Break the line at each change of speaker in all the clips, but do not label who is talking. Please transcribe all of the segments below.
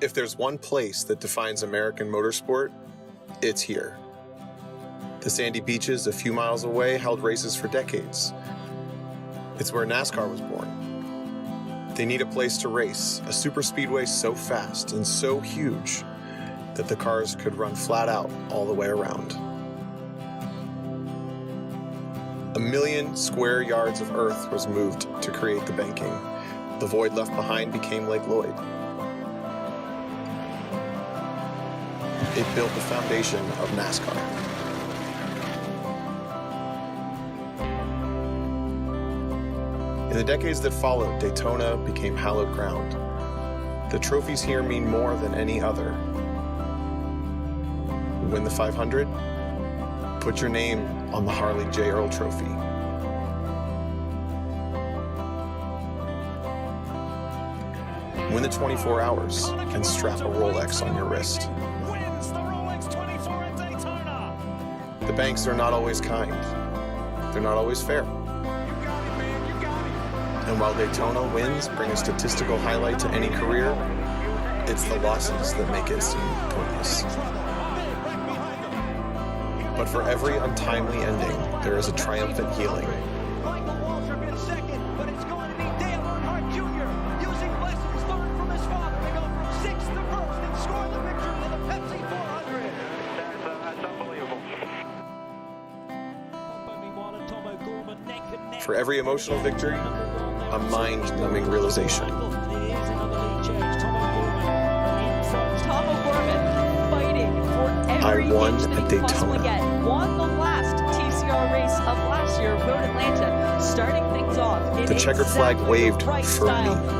If there's one place that defines American motorsport, it's here. The sandy beaches a few miles away held races for decades. It's where NASCAR was born. They need a place to race, a super speedway so fast and so huge that the cars could run flat out all the way around. 1 million square yards of earth was moved to create the banking. The void left behind became Lake Lloyd. It built the foundation of NASCAR. In the decades that followed, Daytona became hallowed ground. The trophies here mean more than any other. Win the 500? Put your name on the Harley J. Earl Trophy. Win the 24 hours and strap a Rolex on your wrist. The banks are not always kind. They're not always fair. And while Daytona wins bring a statistical highlight to any career, it's the losses that make it seem pointless. But for every untimely ending, there is a triumphant healing. For every emotional victory, a mind-numbing realization. I won at Daytona.
Won the last TCR race of last year, Road Atlanta, starting things off.
The checkered flag waved for
me.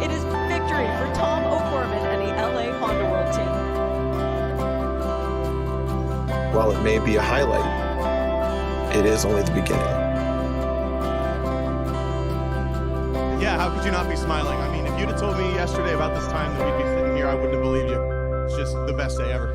It is victory for Tom O'Gorman and the LA Honda World Team.
While it may be a highlight, it is only the beginning.
Yeah, how could you not be smiling? I mean, if you'd have told me yesterday about this time that we'd be sitting here, I wouldn't have believed you. It's just the best day ever.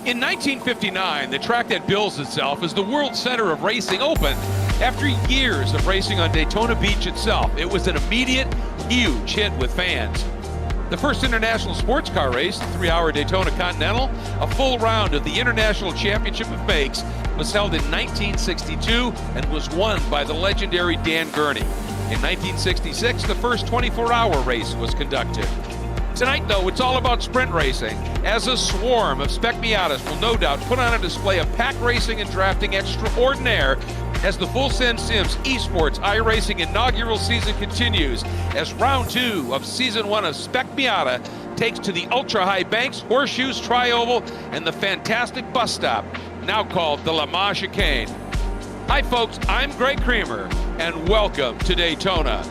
In 1959, the track that bills itself as the World Center of Racing opened after years of racing on Daytona Beach itself. It was an immediate, huge hit with fans. The first international sports car race, the 3-hour Daytona Continental, a full round of the International Championship of Makes, was held in 1962 and was won by the legendary Dan Gurney. In 1966, the first 24-hour race was conducted. Tonight, though, it's all about sprint racing, as a swarm of Spec Miatas will no doubt put on a display of pack racing and drafting extraordinaire as the Full Send Sims Esports iRacing inaugural season continues, as round 2 of season 1 of Spec Miata takes to the ultra-high banks, horseshoes, tri-oval, and the fantastic bus stop, now called the Le Mans Chicane. Hi folks, I'm Greg Creamer, and welcome to Daytona.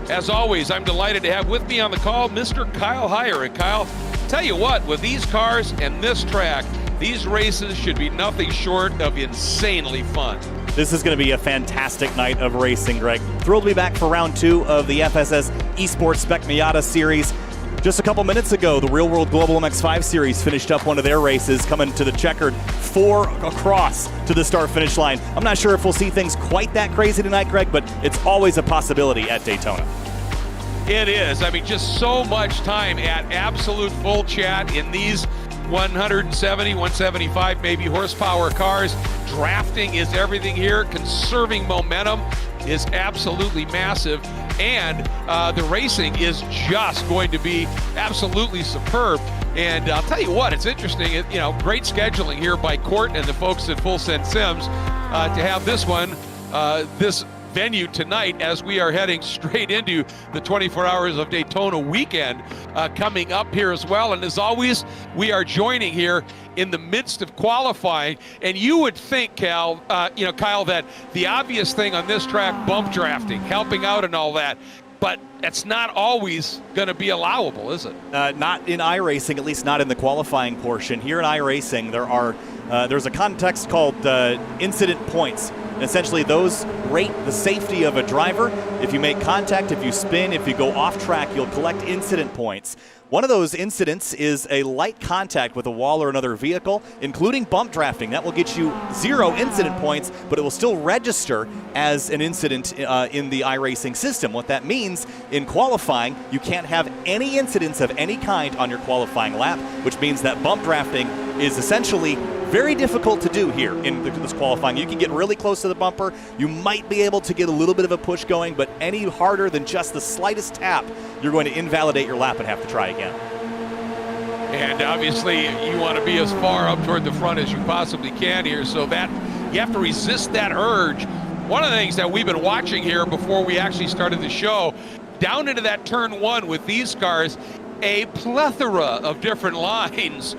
As always, I'm delighted to have with me on the call Mr. Kyle Heyer. And Kyle, tell you what, with these cars and this track, these races should be nothing short of insanely fun.
This is going to be a fantastic night of racing, Greg. Thrilled to be back for round 2 of the FSS Esports Spec Miata series. Just a couple minutes ago, the Real World Global MX-5 Series finished up one of their races, coming to the checkered 4 across to the start-finish line. I'm not sure if we'll see things quite that crazy tonight, Greg, but it's always a possibility at Daytona.
It is. I mean, just so much time at absolute full chat in these 170, 175 maybe horsepower cars. Drafting is everything here. Conserving momentum is absolutely massive. And the racing is just going to be absolutely superb. And I'll tell you what, it's interesting, great scheduling here by Court and the folks at Full Send Sims to have this one, this venue tonight as we are heading straight into the 24 Hours of Daytona weekend coming up here as well. And as always, we are joining here in the midst of qualifying. And you would think, Kyle, that the obvious thing on this track, bump drafting, helping out and all that, but it's not always going to be allowable, is it?
Not in iRacing, at least not in the qualifying portion. Here in iRacing, there's a context called incident points. And essentially those rate the safety of a driver. If you make contact, if you spin, if you go off track, you'll collect incident points. One of those incidents is a light contact with a wall or another vehicle, including bump drafting. That will get you 0 incident points, but it will still register as an incident in the iRacing system. What that means in qualifying, you can't have any incidents of any kind on your qualifying lap, which means that bump drafting is essentially very difficult to do here in this qualifying. You can get really close to the bumper. You might be able to get a little bit of a push going, but any harder than just the slightest tap, you're going to invalidate your lap and have to try again.
And obviously you want to be as far up toward the front as you possibly can here, so that you have to resist that urge. One of the things that we've been watching here before we actually started the show, down into that turn 1 with these cars, a plethora of different lines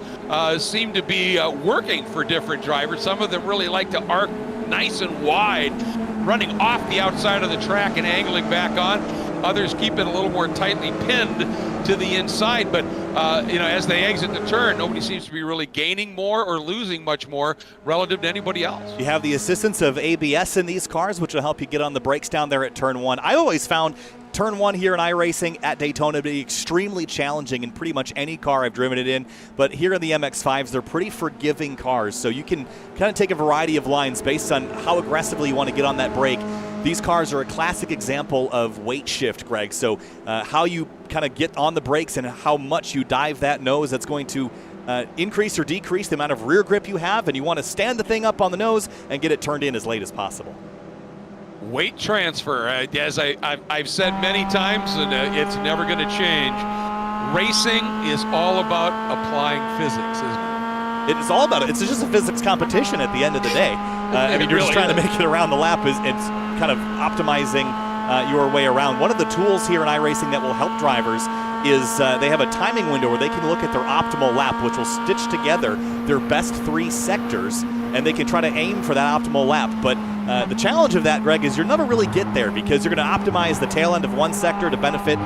seem to be working for different drivers. Some of them really like to arc nice and wide, running off the outside of the track and angling back on. Others keep it a little more tightly pinned to the inside, but as they exit the turn, nobody seems to be really gaining more or losing much more relative to anybody else.
You have the assistance of ABS in these cars, which will help you get on the brakes down there at turn 1. I always found turn 1 here in iRacing at Daytona to be extremely challenging in pretty much any car I've driven it in, but here in the MX-5s, they're pretty forgiving cars, so you can kind of take a variety of lines based on how aggressively you want to get on that brake. These cars are a classic example of weight shift, Greg, so how you kind of get on the brakes and how much you dive that nose, that's going to increase or decrease the amount of rear grip you have, and you want to stand the thing up on the nose and get it turned in as late as possible.
Weight transfer, as I've said many times, and it's never going to change. Racing is all about applying physics, isn't it?
It's all about it. It's just a physics competition at the end of the day. I mean, you're just trying to make it around the lap. It's kind of optimizing your way around. One of the tools here in iRacing that will help drivers is they have a timing window where they can look at their optimal lap, which will stitch together their best 3 sectors, and they can try to aim for that optimal lap. But the challenge of that, Greg, is you'll never really get there because you're going to optimize the tail end of one sector to benefit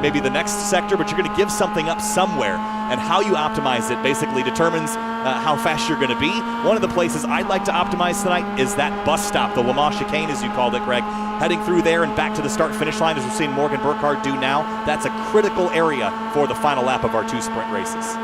maybe the next sector, but you're going to give something up somewhere. And how you optimize it basically determines how fast you're going to be. One of the places I'd like to optimize tonight is that bus stop, the Le Mans chicane, as you called it, Greg. Heading through there and back to the start-finish line, as we've seen Morgan Burkhardt do now. That's a critical area for the final lap of our 2 sprint races.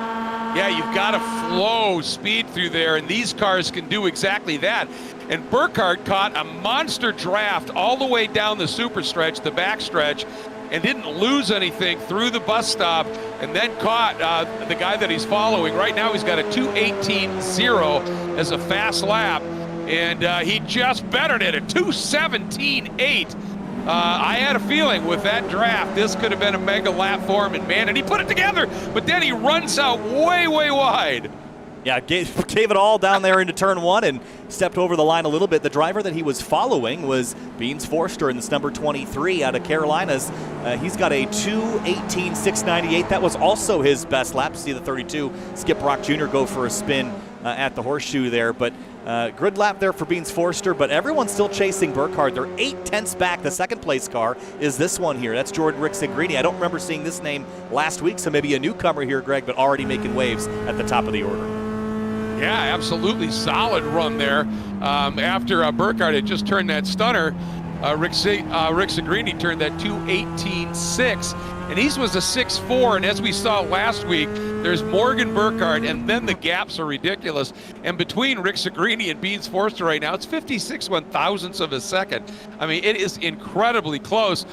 Yeah, you've got to flow speed through there, and these cars can do exactly that. And Burkhardt caught a monster draft all the way down the super stretch, the back stretch, and didn't lose anything through the bus stop, and then caught the guy that he's following. Right now he's got a 2:18.0 as a fast lap, and he just bettered it at 2:17.8. I had a feeling with that draft, this could have been a mega lap for him, and man, and he put it together, but then he runs out way, way wide.
Yeah, gave it all down there into turn 1 and stepped over the line a little bit. The driver that he was following was Beans Forster in this number 23 out of Carolinas. He's got a 2:18.698. That was also his best lap. See the 32 Skip Rock Jr. go for a spin at the horseshoe there, but good lap there for Beans Forster, but everyone's still chasing Burkhardt. They're 8/10 back. The second place car is this one here. That's Jordan Rixigrini. I don't remember seeing this name last week, so maybe a newcomer here, Greg, but already making waves at the top of the order.
Yeah, absolutely solid run there. After Burkhardt had just turned that stunner, Rixigrini turned that 2:18.6, and he was a 6'4", and as we saw last week, there's Morgan Burkhardt, and then the gaps are ridiculous. And between Rixigrini and Beans Forster right now, it's 56/1000ths of a second. I mean, it is incredibly close.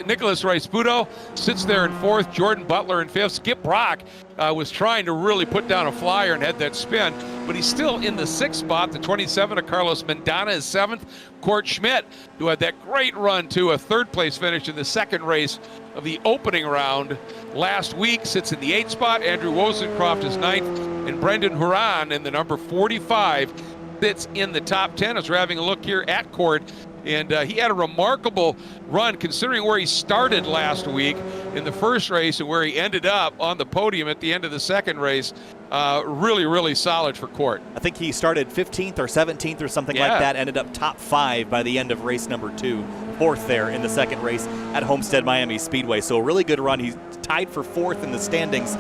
Nicholas Rice-Puto sits there in 4th, Jordan Butler in 5th. Skip Brock was trying to really put down a flyer and had that spin, but he's still in the 6th spot. The 27 of Carlos Mendana is 7th. Court Schmidt, who had that great run to a 3rd place finish in the second race of the opening round last week, sits in the 8th spot. Andrew Wozencroft is 9th, and Brendan Huron in the number 45 sits in the top 10 as we're having a look here at Court. And he had a remarkable run considering where he started last week in the first race and where he ended up on the podium at the end of the second race. Really, really solid for Court.
I think he started 15th or 17th or something like that, ended up top 5 by the end of race number 2. 4th there in the second race at Homestead Miami Speedway. So a really good run. He tied for 4th in the standings.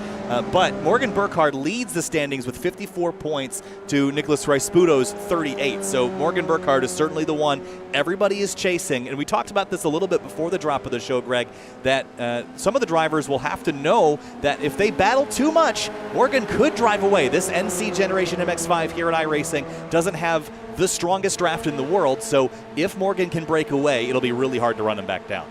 But Morgan Burkhardt leads the standings with 54 points to Nicholas Rasputo's 38. So Morgan Burkhardt is certainly the one everybody is chasing. And we talked about this a little bit before the drop of the show, Greg, that some of the drivers will have to know that if they battle too much, Morgan could drive away. This NC Generation MX-5 here at iRacing doesn't have the strongest draft in the world, so if Morgan can break away, it'll be really hard to run him back down.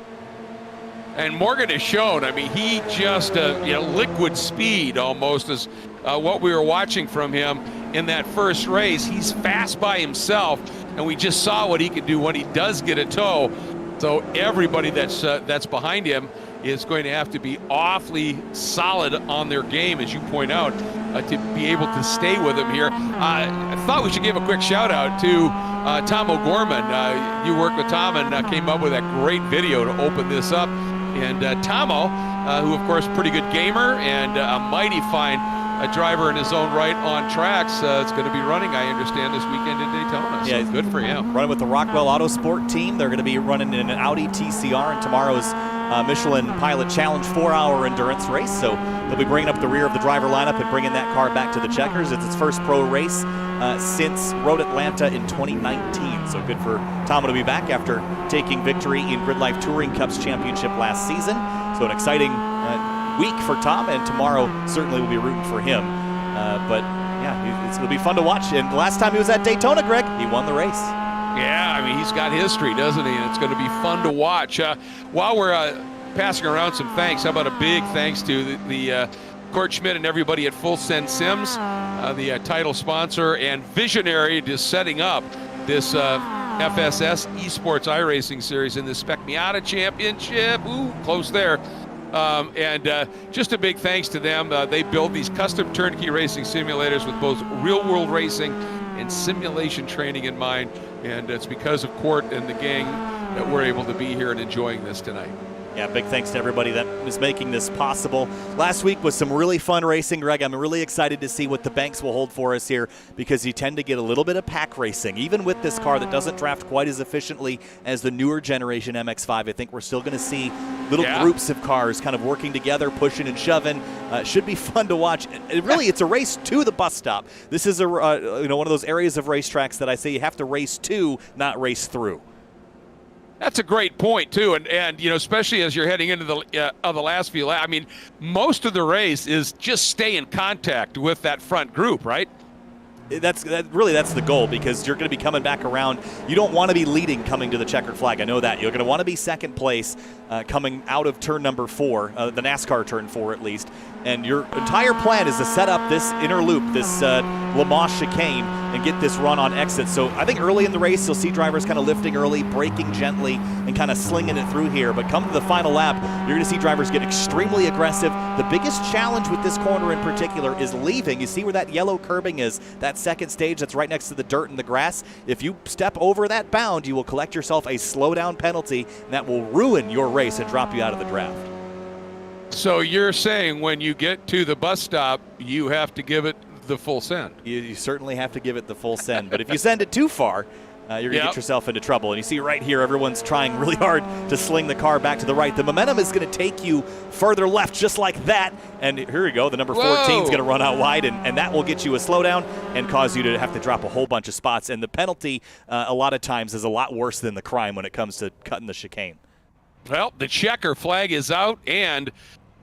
And Morgan has shown, I mean, he just, liquid speed almost is what we were watching from him in that first race. He's fast by himself, and we just saw what he can do when he does get a tow. So everybody that's behind him is going to have to be awfully solid on their game, as you point out, to be able to stay with him here. I thought we should give a quick shout out to Tom O'Gorman. You worked with Tom and came up with that great video to open this up. And Tomo, who of course pretty good gamer and a mighty fine driver in his own right on tracks, is going to be running, I understand, this weekend in Daytona. So good for him.
Running with the Rockwell Autosport team. They're going to be running in an Audi TCR in tomorrow's Michelin Pilot Challenge 4-hour endurance race. So they'll be bringing up the rear of the driver lineup and bringing that car back to the checkers. It's its first pro race since Road Atlanta in 2019. So good for Tom to be back after taking victory in Grid Life Touring Cups Championship last season. So an exciting week for Tom, and tomorrow certainly will be rooting for him. But yeah, it's going to be fun to watch. And last time he was at Daytona, Greg, he won the race.
Yeah, I mean, he's got history, doesn't he? And it's going to be fun to watch. While we're passing around some thanks, how about a big thanks to the Court Schmidt and everybody at Full Send Sims, the title sponsor and visionary to setting up this FSS Esports iRacing Series in the Spec Miata Championship. Ooh, close there. And just a big thanks to them. They build these custom turnkey racing simulators with both real-world racing and simulation training in mind. And it's because of Court and the gang that we're able to be here and enjoying this tonight.
Yeah, big thanks to everybody that is making this possible. Last week was some really fun racing, Greg. I'm really excited to see what the banks will hold for us here, because you tend to get a little bit of pack racing. Even with this car that doesn't draft quite as efficiently as the newer generation MX-5, I think we're still going to see little groups of cars kind of working together, pushing and shoving. Should be fun to watch. Really, it's a race to the bus stop. This is one of those areas of racetracks that I say you have to race to, not race through.
That's a great point, too, and especially as you're heading into the last few laps. I mean, most of the race is just stay in contact with that front group, right?
That's the goal, because you're going to be coming back around. You don't want to be leading coming to the checkered flag. I know that. You're going to want to be second place coming out of turn number 4, the NASCAR turn 4 at least. And your entire plan is to set up this inner loop, this Le Mans chicane, and get this run on exit. So I think early in the race, you'll see drivers kind of lifting early, braking gently, and kind of slinging it through here. But come to the final lap, you're going to see drivers get extremely aggressive. The biggest challenge with this corner in particular is leaving. You see where that yellow curbing is, that second stage that's right next to the dirt and the grass. If you step over that bound, you will collect yourself a slowdown penalty, and that will ruin your race and drop you out of the draft.
So you're saying when you get to the bus stop, you have to give it the full send?
You certainly have to give it the full send. But if you send it too far, you're going to get yourself into trouble. And you see right here, everyone's trying really hard to sling the car back to the right. The momentum is going to take you further left just like that. And here we go. The number 14 is going to run out wide, and that will get you a slowdown and cause you to have to drop a whole bunch of spots. And the penalty, a lot of times, is a lot worse than the crime when it comes to cutting the chicane.
Well, the checker flag is out, and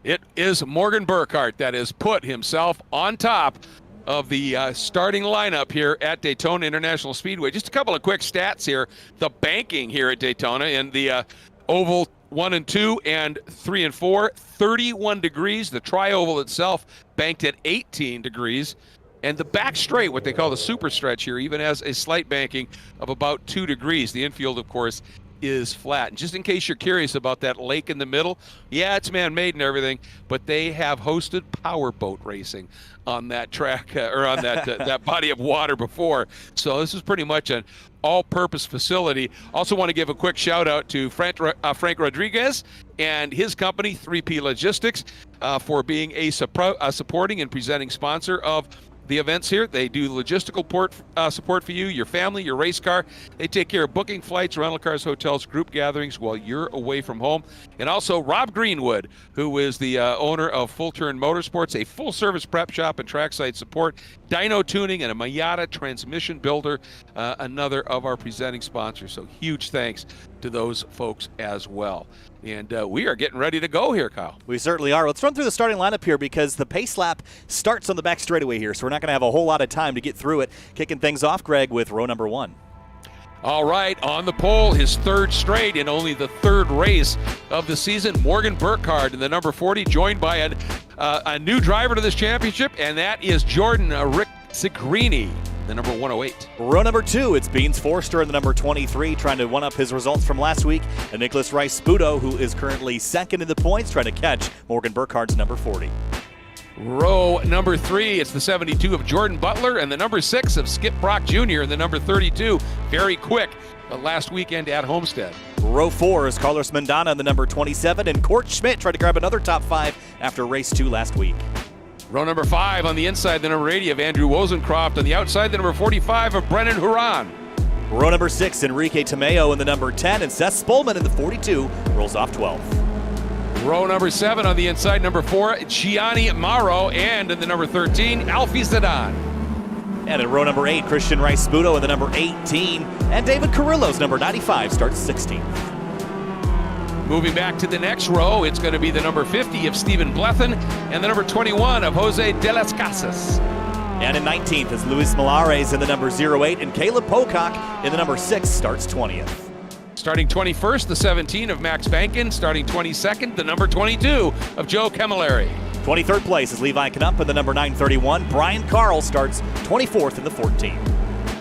it is Morgan Burkhardt that has put himself on top of the starting lineup here at Daytona International Speedway. Just a couple of quick stats here. The banking here at Daytona in the oval 1 and 2 and 3 and 4, 31 degrees. The tri-oval itself banked at 18 degrees. And the back straight, what they call the super stretch here, even has a slight banking of about 2 degrees. The infield, of course, is flat. And just in case you're curious about that lake in the middle, yeah, it's man-made and everything, but they have hosted powerboat racing on that track or on that that body of water before. So this is pretty much an all-purpose facility. Also want to give a quick shout-out to Frank Rodriguez and his company, 3P Logistics, for being a supporting and presenting sponsor of the events here. They do logistical support for you, your family, your race car. They take care of booking flights, rental cars, hotels, group gatherings while you're away from home. And also Rob Greenwood, who is the owner of Full Turn Motorsports, a full-service prep shop and trackside support, dyno tuning, and a Miata transmission builder, another of our presenting sponsors. So huge thanks to those folks as well. And we are getting ready to go here, Kyle.
We certainly are. Let's run through the starting lineup here because the pace lap starts on the back straightaway here, so we're not going to have a whole lot of time to get through it. Kicking things off, Greg, with row number 1.
All right, on the pole, his third straight in only the third race of the season, Morgan Burkhardt in the number 40, joined by a new driver to this championship, and that is Jordan Ricciagrini, the number 108.
Row number 2, it's Beans Forster in the number 23, trying to one-up his results from last week, and Nicholas Rice-Sputo, who is currently second in the points, trying to catch Morgan Burkhardt's number 40.
Row number 3, it's the 72 of Jordan Butler and the number 6 of Skip Brock Jr. and the number 32, very quick, last weekend at Homestead.
Row 4 is Carlos Mendana in the number 27, and Court Schmidt tried to grab another top 5 after race 2 last week.
Row number 5 on the inside, the number 80 of Andrew Wozencroft. On the outside, the number 45 of Brennan Huron.
Row number 6, Enrique Tomeo in the number 10, and Seth Spolman in the 42 rolls off 12.
Row number 7 on the inside, number 4, Gianni Mauro, and in the number 13, Alfie Zidane.
And in row number 8, Christian Rice-Sputo in the number 18, and David Carrillo's number 95 starts 16th.
Moving back to the next row, it's going to be the number 50 of Stephen Blethen and the number 21 of Jose de las Casas.
And in 19th is Luis Malares in the number 08, and Caleb Pocock in the number 6 starts 20th.
Starting 21st, the 17 of Max Bankin. Starting 22nd, the number 22 of Joe Camilleri.
23rd place is Levi Knupp in the number 931. Brian Carl starts 24th in the 14.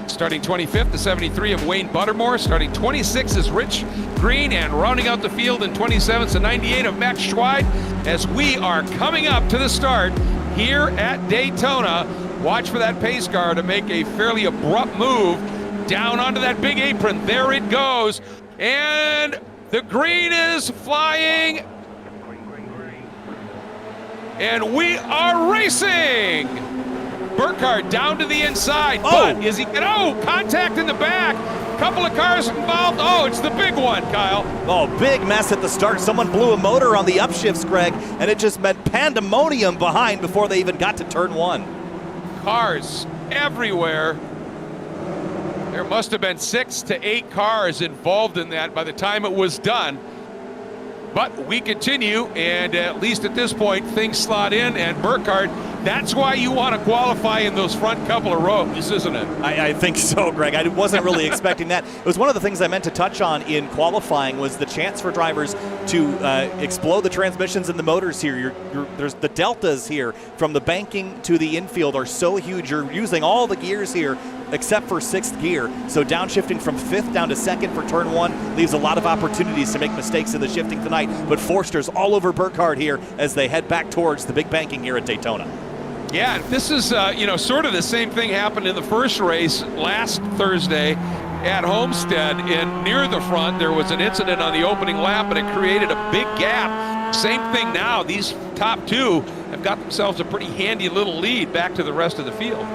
Starting 25th, the 73 of Wayne Buttermore. Starting 26th is Rich Green, and rounding out the field in 27th, the 98 of Max Schweid. As we are coming up to the start here at Daytona, watch for that pace car to make a fairly abrupt move down onto that big apron. There it goes, and the green is flying, and we are racing. Burkhardt down to the inside, but is he going to, contact in the back. Couple of cars involved. Oh, it's the big one, Kyle.
Oh, big mess at the start. Someone blew a motor on the upshifts, Greg, and it just meant pandemonium behind before they even got to turn 1.
Cars everywhere. There must have been 6 to 8 cars involved in that by the time it was done. But we continue, and at least at this point, things slot in, and Burkhardt, that's why you want to qualify in those front couple of rows, isn't it?
I think so, Greg. I wasn't really expecting that. It was one of the things I meant to touch on in qualifying was the chance for drivers to explode the transmissions and the motors here. There's the deltas here from the banking to the infield are so huge. You're using all the gears here except for 6th gear. So downshifting from 5th down to 2nd for turn 1 leaves a lot of opportunities to make mistakes in the shifting tonight. But Forster's all over Burkhardt here as they head back towards the big banking here at Daytona.
Yeah, this is, sort of the same thing happened in the first race last Thursday at Homestead. And near the front, there was an incident on the opening lap, and it created a big gap. Same thing now. These top 2 have got themselves a pretty handy little lead back to the rest of the field.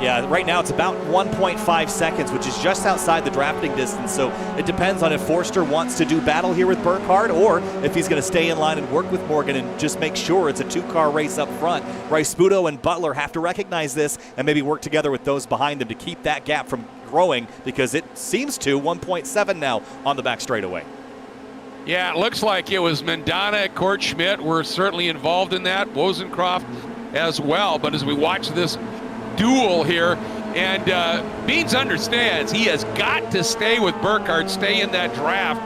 Yeah, right now it's about 1.5 seconds, which is just outside the drafting distance. So it depends on if Forster wants to do battle here with Burkhardt or if he's going to stay in line and work with Morgan and just make sure it's a 2-car race up front. Rice-Sputo and Butler have to recognize this and maybe work together with those behind them to keep that gap from growing, because it seems to 1.7 now on the back straightaway.
Yeah, it looks like it was Mendana, Court Schmidt were certainly involved in that, Wozencroft as well. But as we watch this duel here, and Beans understands he has got to stay with Burkhardt, stay in that draft,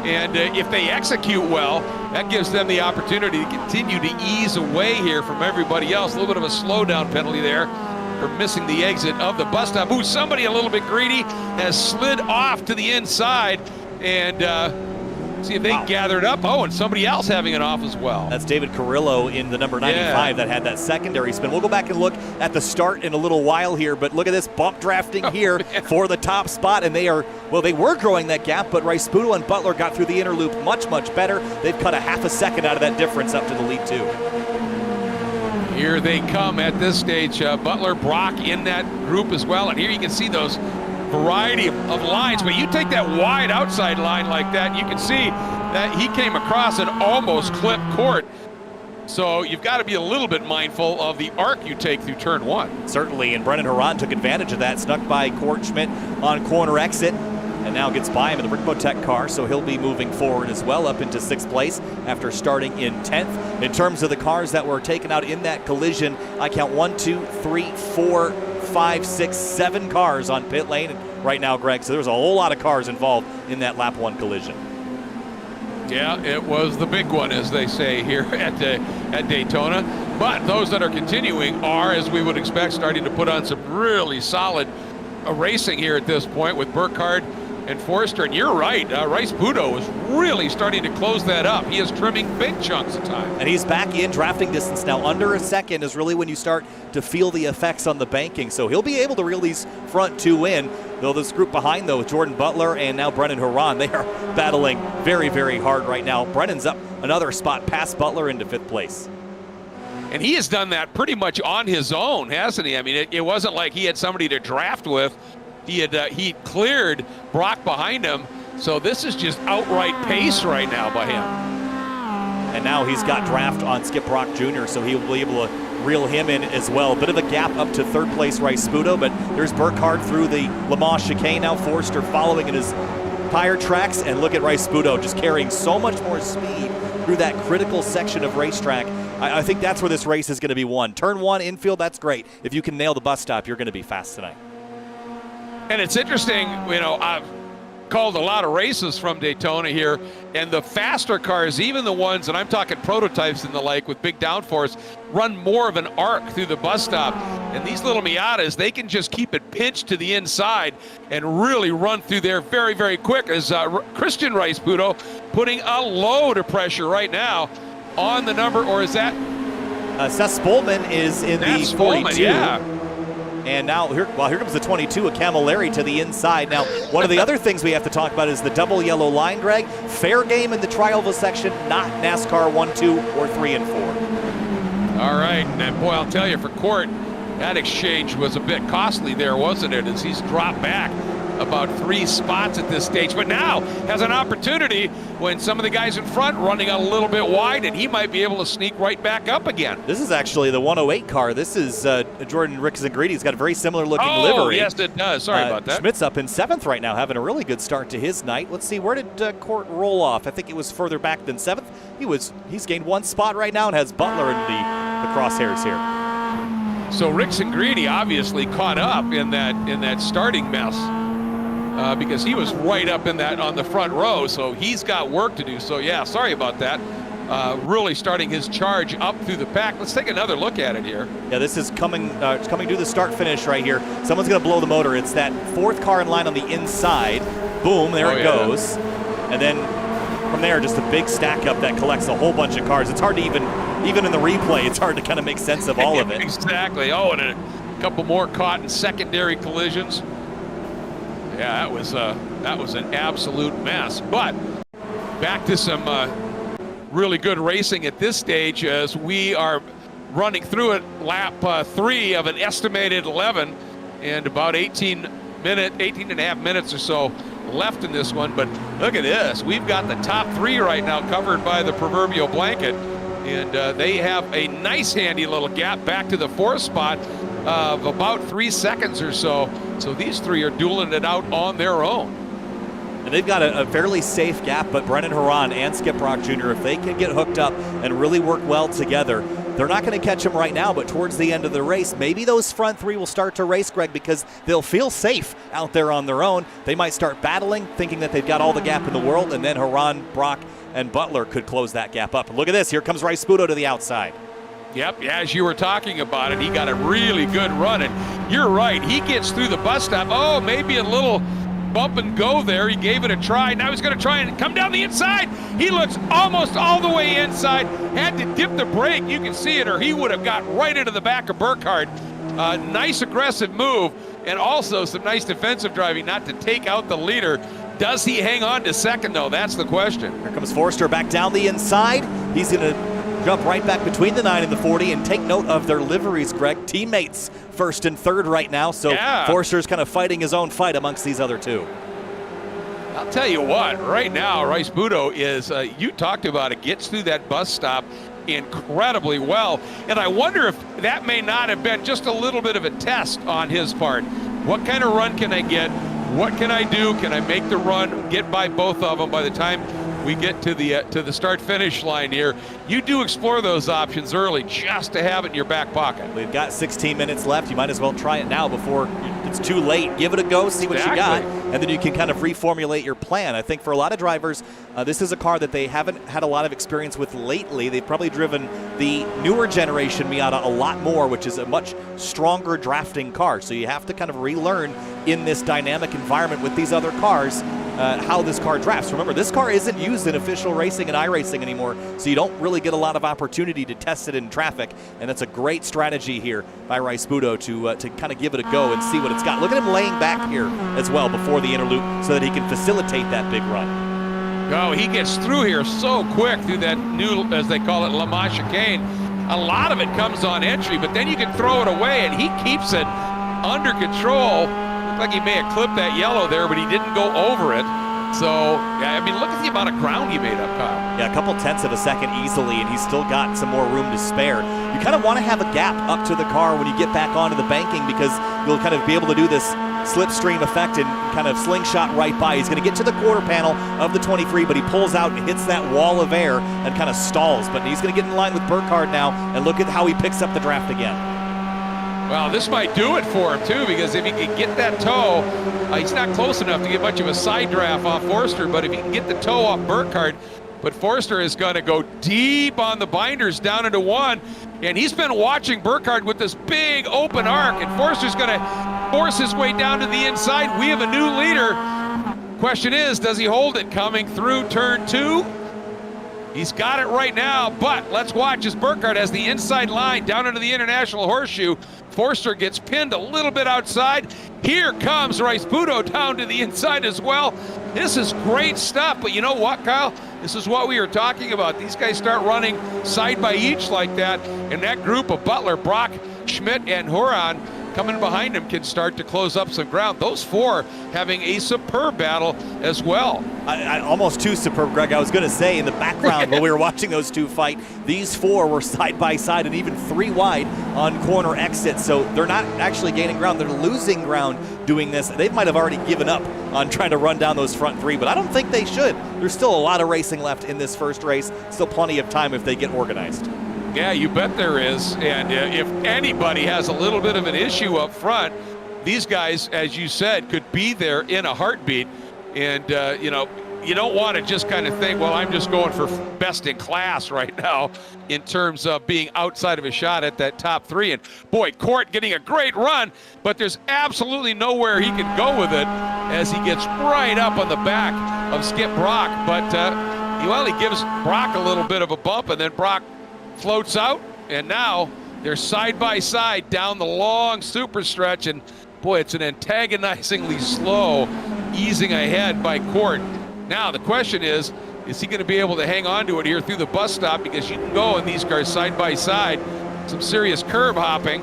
and if they execute well, that gives them the opportunity to continue to ease away here from everybody else. A little bit of a slowdown penalty there for missing the exit of the bus stop. Ooh, somebody a little bit greedy has slid off to the inside, and see if they gathered up. Oh, and somebody else having it off as well.
That's David Carrillo in the number 95 that had that secondary spin. We'll go back and look at the start in a little while here, but look at this bump drafting here for the top spot, and they were growing that gap, but Rice-Sputo and Butler got through the inner loop much, much better. They've cut a half a second out of that difference up to the lead 2.
Here they come at this stage. Butler, Brock in that group as well. And here you can see those variety of lines. But you take that wide outside line like that, you can see that he came across and almost clipped Court. So you've got to be a little bit mindful of the arc you take through turn one.
Certainly, and Brennan Herron took advantage of that, snuck by Court Schmidt on corner exit, and now gets by him in the Rick car, so he'll be moving forward as well up into 6th place after starting in 10th. In terms of the cars that were taken out in that collision, I count 1, 2, 3, 4, 5, 6, 7 cars on pit lane right now, Greg, so there's a whole lot of cars involved in that lap 1 collision.
Yeah, it was the big one, as they say here at Daytona. But those that are continuing are, as we would expect, starting to put on some really solid racing here at this point with Burkhardt and Forster. And you're right, Rice Budo is really starting to close that up. He is trimming big chunks of time. And
he's back in drafting distance now. Under a second is really when you start to feel the effects on the banking. So he'll be able to reel these front 2 in. Though this group behind, though, Jordan Butler and now Brennan Herron, they are battling very, very hard right now. Brennan's up another spot past Butler into 5th place.
And he has done that pretty much on his own, hasn't he? I mean, it wasn't like he had somebody to draft with. He cleared Brock behind him. So this is just outright pace right now by him.
And now he's got draft on Skip Brock Jr., so he'll be able to reel him in as well. Bit of a gap up to 3rd place Rice Budo, but there's Burkhardt through the Le Mans chicane now. Forster following in his tire tracks, and look at Rice Budo just carrying so much more speed through that critical section of racetrack. I think that's where this race is going to be won. Turn 1 infield, that's great. If you can nail the bus stop, you're going to be fast tonight.
And it's interesting, you know, I've called a lot of races from Daytona here, and the faster cars, even the ones, and I'm talking prototypes and the like with big downforce, run more of an arc through the bus stop. And these little Miatas, they can just keep it pinched to the inside and really run through there very, very quick. As Christian Rice Budo putting a load of pressure right now on the number, or is that?
Seth Spolman is in the 42.
Spolman, yeah.
And now, here comes the 22, a Camilleri to the inside. Now, one of the other things we have to talk about is the double yellow line, Greg. Fair game in the Trialva section, not NASCAR 1, 2, or 3, and 4.
All right, and boy, I'll tell you, for Court, that exchange was a bit costly there, wasn't it? As he's dropped back about 3 spots at this stage, but now has an opportunity when some of the guys in front running a little bit wide, and he might be able to sneak right back up again.
This is actually the 108 car. This is Jordan Rickson-Greedy. He's got a very similar looking livery.
Yes, it does. Sorry about that.
Schmidt's up in 7th right now, having a really good start to his night. Let's see, where did Court roll off? I think it was further back than 7th. He's gained 1 spot right now and has Butler in the crosshairs here.
So Rickson-Greedy obviously caught up in that starting mess. Because he was right up in that on the front row, so he's got work to do. So yeah, sorry about that. Really starting his charge up through the pack. Let's take another look at it here.
Yeah, this is coming to the start finish right here. Someone's going to blow the motor. It's that 4th car in line on the inside. Boom, there it goes. And then from there, just a big stack up that collects a whole bunch of cars. It's hard to even in the replay, it's hard to kind of make sense of all of it.
Exactly. Oh, and a couple more caught in secondary collisions. Yeah, that was an absolute mess. But back to some really good racing at this stage as we are running through it. Lap 3 of an estimated 11 and about 18 and a half minutes or so left in this one. But look at this. We've got the top 3 right now covered by the proverbial blanket. And they have a nice handy little gap back to the 4th spot of about 3 seconds or so. So these 3 are dueling it out on their own.
And they've got a fairly safe gap, but Brennan Herron and Skip Brock Jr., if they can get hooked up and really work well together, they're not going to catch them right now, but towards the end of the race, maybe those front 3 will start to race, Greg, because they'll feel safe out there on their own. They might start battling, thinking that they've got all the gap in the world, and then Herron, Brock, and Butler could close that gap up. And look at this. Here comes Rice Budo to the outside.
Yep, as you were talking about it, he got a really good run. And you're right, he gets through the bus stop. Oh, maybe a little bump and go there. He gave it a try. Now he's going to try and come down the inside. He looks almost all the way inside. Had to dip the brake. You can see it, or he would have got right into the back of Burkhardt. Nice aggressive move, and also some nice defensive driving not to take out the leader. Does he hang on to second, though? That's the question.
Here comes Forster back down the inside. He's going to jump right back between the 9 and the 40, and take note of their liveries, Greg. Teammates first and third right now, so
yeah.
Forster's kind of fighting his own fight amongst these other two.
I'll tell you what, right now, Rice Budo is, you talked about it, gets through that bus stop incredibly well. And I wonder if that may not have been just a little bit of a test on his part. What kind of run can I get? What can I do? Can I make the run, get by both of them by the time we get to the start-finish line here? You do explore those options early just to have it in your back pocket.
We've got 16 minutes left. You might as well try it now before it's too late. Give it a go, see what you got, and then you can kind of reformulate your plan. I think for a lot of drivers, this is a car that they haven't had a lot of experience with lately. They've probably driven the newer generation Miata a lot more, which is a much stronger drafting car. So you have to kind of relearn in this dynamic environment with these other cars how this car drafts. Remember, this car isn't used in official racing and iRacing anymore, so you don't really get a lot of opportunity to test it in traffic, and that's a great strategy here by Rice Budo to kind of give it a go and see what it's got. Look at him laying back here as well before the interloop so that he can facilitate that big run.
Oh, he gets through here so quick through that new, as they call it, Le Mans chicane. A lot of it comes on entry, but then you can throw it away, and he keeps it under control. Looked like he may have clipped that yellow there, but he didn't go over it. So, yeah, I mean, look at the amount of ground he made up, Kyle.
Yeah, a couple tenths of a second easily, and he's still got some more room to spare. You kind of want to have a gap up to the car when you get back onto the banking, because you'll kind of be able to do this slipstream effect and kind of slingshot right by. He's going to get to the quarter panel of the 23, but he pulls out and hits that wall of air and kind of stalls. But he's going to get in line with Burkhardt now, and look at how he picks up the draft again.
Well, this might do it for him, too, because if he can get that toe, he's not close enough to get much of a side draft off Forster, but if he can get the toe off Burkhardt, but Forster is going to go deep on the binders down into one, and he's been watching Burkhardt with this big open arc, and Forster's going to force his way down to the inside. We have a new leader. Question is, does he hold it coming through turn 2? He's got it right now, but let's watch as Burkhardt has the inside line down into the International Horseshoe. Forster gets pinned a little bit outside. Here comes Rice Budo down to the inside as well. This is great stuff, but you know what, Kyle? This is what we were talking about. These guys start running side by each like that, and that group of Butler, Brock, Schmidt, and Horan coming behind him can start to close up some ground. Those four having a superb battle as well.
Almost too superb, Greg. I was going to say in the background while we were watching those two fight, these four were side by side and even 3 wide on corner exits. So they're not actually gaining ground. They're losing ground doing this. They might have already given up on trying to run down those front 3, but I don't think they should. There's still a lot of racing left in this first race. Still plenty of time if they get organized.
Yeah, you bet there is. And if anybody has a little bit of an issue up front, these guys, as you said, could be there in a heartbeat. And, you know, you don't want to just kind of think, well, I'm just going for best in class right now in terms of being outside of a shot at that top 3. And, boy, Court getting a great run, but there's absolutely nowhere he can go with it as he gets right up on the back of Skip Brock. But, well, he gives Brock a little bit of a bump, and then Brock floats out, and now they're side by side down the long super stretch, and boy, it's an antagonizingly slow easing ahead by Court. Now the question is he going to be able to hang on to it here through the bus stop, because you can go in these cars side by side, some serious curb hopping.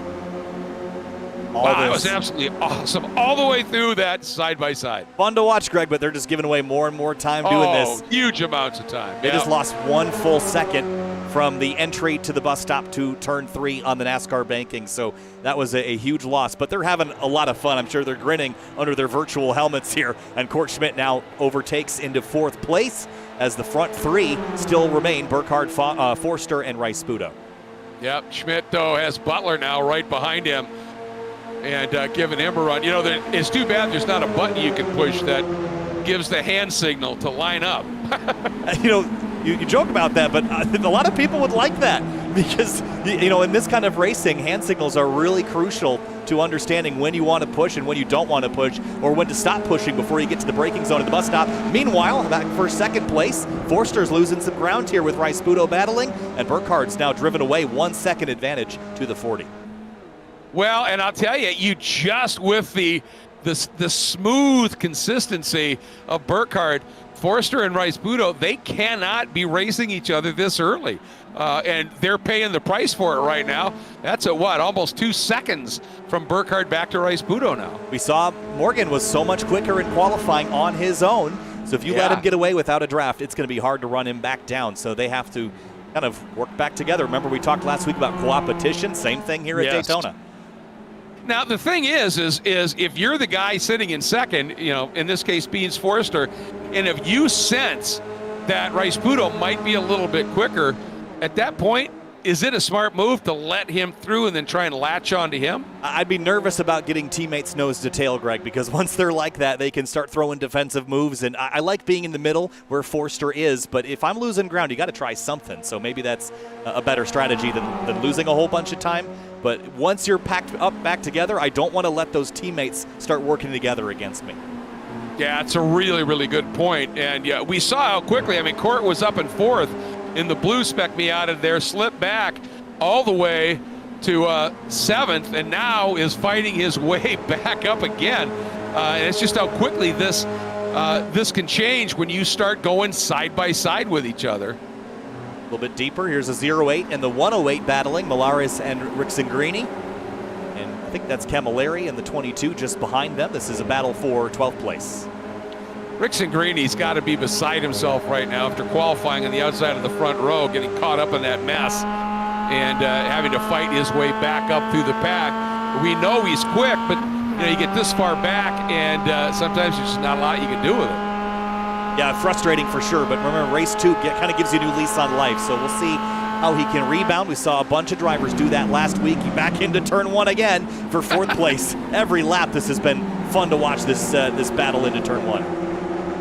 Wow, that was absolutely awesome all the way through that side by side.
Fun to watch, Greg, but they're just giving away more and more time doing this.
Huge amounts of time.
They just lost 1 full second from the entry to the bus stop to turn 3 on the NASCAR banking. So that was a huge loss, but they're having a lot of fun. I'm sure they're grinning under their virtual helmets here. And Court Schmidt now overtakes into 4th place as the front 3 still remain Burkhardt, Forster, and Rice Budo.
Yep, Schmidt, though, has Butler now right behind him and giving him a run. You know, it's too bad there's not a button you can push that gives the hand signal to line up.
You know, you joke about that, but a lot of people would like that, because, you know, in this kind of racing, hand signals are really crucial to understanding when you want to push and when you don't want to push, or when to stop pushing before you get to the braking zone at the bus stop. Meanwhile, back for 2nd place, Forster's losing some ground here with Rice Budo battling, and Burkhardt's now driven away 1 second advantage to the 40.
Well, and I'll tell you, you just with the smooth consistency of Burkhardt, Forster and Rice-Budo, they cannot be racing each other this early. And they're paying the price for it right now. That's at what, almost 2 seconds from Burkhardt back to Rice-Budo now.
We saw Morgan was so much quicker in qualifying on his own. So if you let him get away without a draft, it's going to be hard to run him back down. So they have to kind of work back together. Remember, we talked last week about co-opetition. Same thing here at Daytona.
Now, the thing is if you're the guy sitting in second, in this case being Forster, and if you sense that Rice-Budo might be a little bit quicker, at that point, is it a smart move to let him through and then try and latch onto him?
I'd be nervous about getting teammates nose to tail, Greg, because once they're like that, they can start throwing defensive moves. And I like being in the middle where Forster is, but if I'm losing ground, you got to try something. So maybe that's a better strategy than losing a whole bunch of time. But once you're packed up back together, I don't want to let those teammates start working together against me.
Yeah, it's a really, really good point. And yeah, we saw how quickly, Court was up in fourth in the blue Spec Miata there, slipped back all the way to seventh, and now is fighting his way back up again. And it's just how quickly this can change when you start going side by side with each other.
A little bit deeper. Here's a 08 and the 108 battling, Molares and Rixengrini. And I think that's Camilleri and the 22 just behind them. This is a battle for 12th place.
Rixengrini's got to be beside himself right now after qualifying on the outside of the front row, getting caught up in that mess and having to fight his way back up through the pack. We know he's quick, but you get this far back, and sometimes there's just not a lot you can do with it.
Yeah, frustrating for sure, but remember, race 2 kind of gives you a new lease on life, so we'll see how he can rebound. We saw a bunch of drivers do that last week. He back into turn 1 again for 4th place. Every lap, this has been fun to watch this battle into turn 1.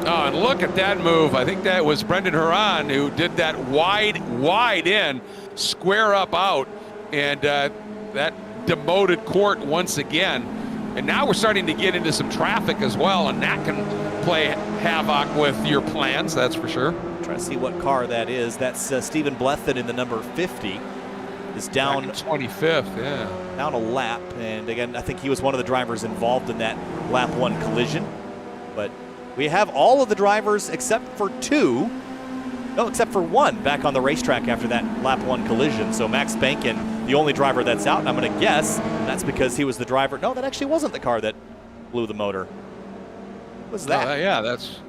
Oh, and look at that move. I think that was Brendan Huron who did that wide in, square up out, and that demoted Court once again. And now we're starting to get into some traffic as well, and that can play havoc with your plans, that's for sure.
Trying to see what car that is. That's Stephen Blethen in the number 50. Is down
25th, yeah.
Down a lap, and again, I think he was one of the drivers involved in that lap 1 collision. But we have all of the drivers except for 1 back on the racetrack after that lap 1 collision. So Max Bankin, the only driver that's out, and I'm going to guess that's because he was the driver. No, that actually wasn't the car that blew the motor. What was that?
Yeah, that's...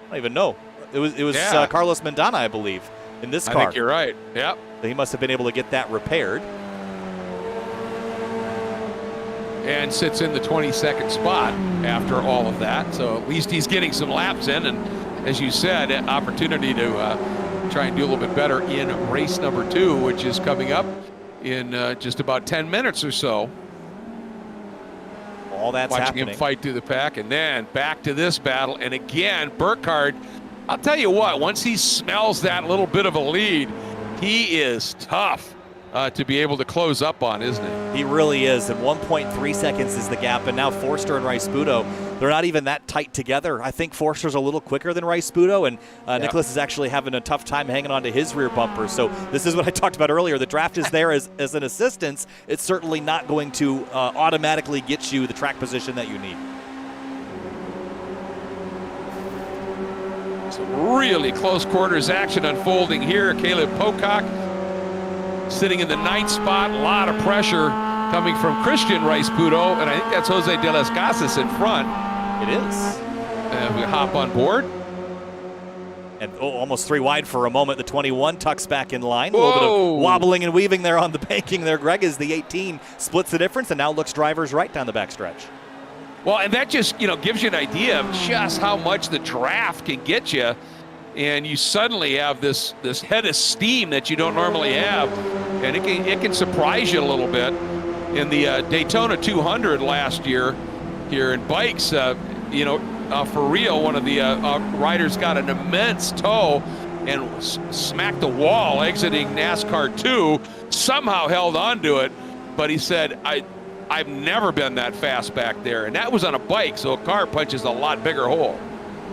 I don't even know. It was Carlos Mendana, I believe, in this car.
I think you're right, yep.
So he must have been able to get that repaired.
And sits in the 22nd spot after all of that. So at least he's getting some laps in, and as you said, an opportunity to try and do a little bit better in race number 2, which is coming up in just about 10 minutes or so.
All that's
watching
happening.
Him fight through the pack, and then back to this battle. And again, Burkhardt, I'll tell you what, once he smells that little bit of a lead, he is tough to be able to close up on, isn't he?
He really is, and 1.3 seconds is the gap, and now Forster and Rice-Budo, they're not even that tight together. I think Forster's a little quicker than Rice-Budo, and Nicholas is actually having a tough time hanging on to his rear bumper. So this is what I talked about earlier. The draft is there as an assistance. It's certainly not going to automatically get you the track position that you need.
Some really close quarters action unfolding here. Caleb Pocock sitting in the 9th spot. A lot of pressure coming from Christian Rice-Budo, and I think that's Jose de las Casas in front.
It is.
And we hop on board.
And almost 3 wide for a moment. The 21 tucks back in line. A little bit of wobbling and weaving there on the banking there, Greg, as the 18 splits the difference and now looks drivers right down the backstretch.
Well, and that just gives you an idea of just how much the draft can get you. And you suddenly have this head of steam that you don't normally have, and it can surprise you a little bit. In the Daytona 200 last year here in bikes, for real, one of the riders got an immense tow and smacked the wall exiting NASCAR 2, somehow held on to it, but he said, I've never been that fast back there, and that was on a bike, so a car punches a lot bigger hole.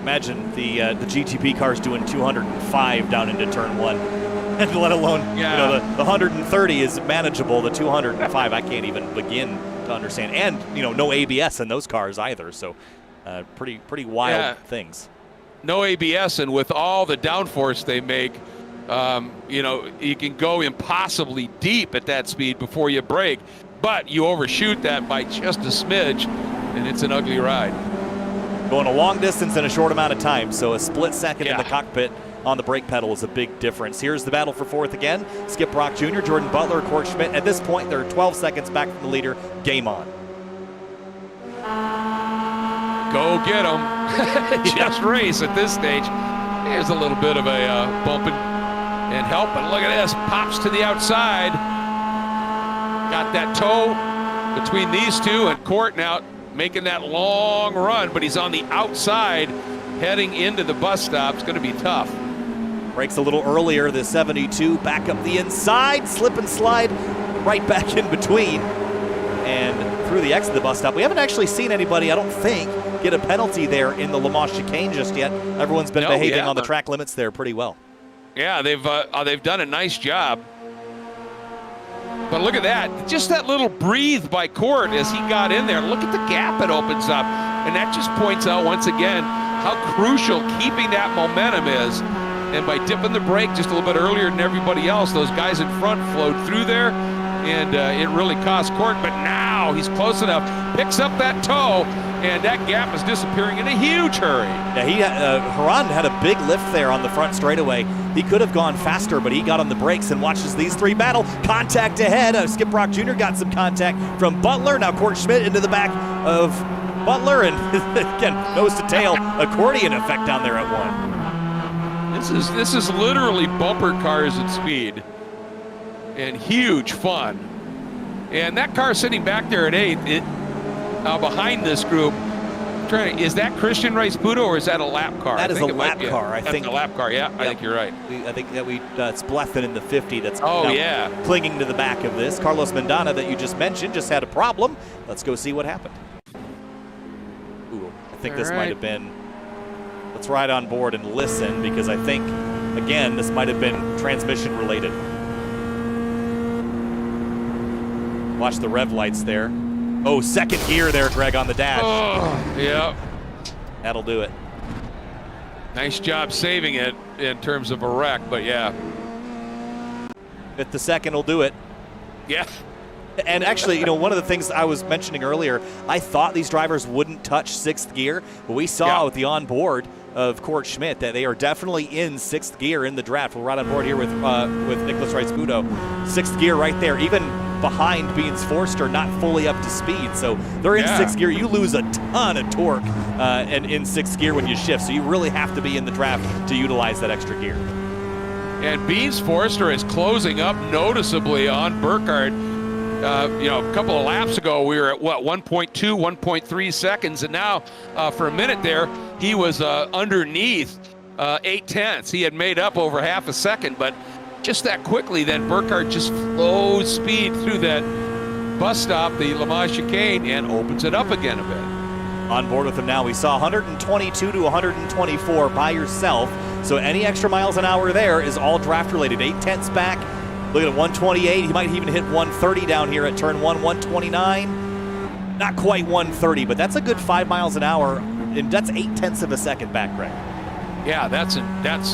Imagine the GTP cars doing 205 down into turn 1, and let alone the 130 is manageable. The 205 I can't even begin to understand, and no ABS in those cars either. So Pretty wild things.
No ABS, and with all the downforce they make, you can go impossibly deep at that speed before you brake, but you overshoot that by just a smidge, and it's an ugly ride.
Going a long distance in a short amount of time, so a split second in the cockpit on the brake pedal is a big difference. Here's the battle for fourth again. Skip Brock Jr., Jordan Butler, Court Schmidt. At this point, they're 12 seconds back from the leader. Game on.
Go get them. Just race at this stage. Here's a little bit of a bump and help, and look at this. Pops to the outside. Got that toe between these two, and Court now making that long run, but he's on the outside heading into the bus stop. It's going to be tough.
Breaks a little earlier, the 72, back up the inside, slip and slide right back in between and through the exit of the bus stop. We haven't actually seen anybody, I don't think, get a penalty there in the Le Mans chicane just yet. Everyone's been behaving on the track limits there pretty well. Yeah,
they've done a nice job. But look at that, just that little breathe by Court as he got in there. Look at the gap it opens up. And that just points out once again how crucial keeping that momentum is. And by dipping the brake just a little bit earlier than everybody else, those guys in front flowed through there, and it really cost Court. But now he's close enough, picks up that toe, and that gap is disappearing in a huge hurry.
Yeah, Haran had a big lift there on the front straightaway. He could have gone faster, but he got on the brakes and watches these three battle. Contact ahead. Skip Brock Jr. got some contact from Butler. Now Court Schmidt into the back of Butler, and again, nose to tail, accordion effect down there at one.
This is literally bumper cars at speed, and huge fun. And that car sitting back there at 8th, behind this group, is that Christian Rice-Budo or is that a lap car?
That is a lap car. I think
a lap car. Yeah, I think you're right.
I think that it's Blethyn in the 50 that's clinging to the back of this. Carlos Mendana that you just mentioned just had a problem. Let's go see what happened. Ooh, I think this might have been. Let's ride on board and listen, because I think, again, this might have been transmission related. Watch the rev lights there. Oh, second gear there, Greg, on the dash.
Oh, yeah.
That'll do it.
Nice job saving it in terms of a wreck, but yeah.
If the second will do it.
Yeah.
And actually, one of the things I was mentioning earlier, I thought these drivers wouldn't touch sixth gear, but we saw with the onboard of Court Schmidt that they are definitely in sixth gear in the draft. We'll ride on board here with Nicholas Rice-Budo. Sixth gear right there, even behind Beans Forster, not fully up to speed. So they're in sixth gear. You lose a ton of torque and in sixth gear when you shift, so you really have to be in the draft to utilize that extra gear.
And Beans Forster is closing up noticeably on Burkhardt. A couple of laps ago, we were at 1.2, 1.3 seconds, and now for a minute there, he was underneath 0.8. He had made up over half a second, but just that quickly, then Burkhardt just flows speed through that bus stop, the Le Mans chicane, and opens it up again a bit.
On board with him now, we saw 122 to 124 by yourself, so any extra miles an hour there is all draft related. 0.8 back. Look at 128. He might even hit 130 down here at turn 1, 129. Not quite 130, but that's a good 5 miles an hour, and that's 0.8 of a second back, Greg.
Yeah, that's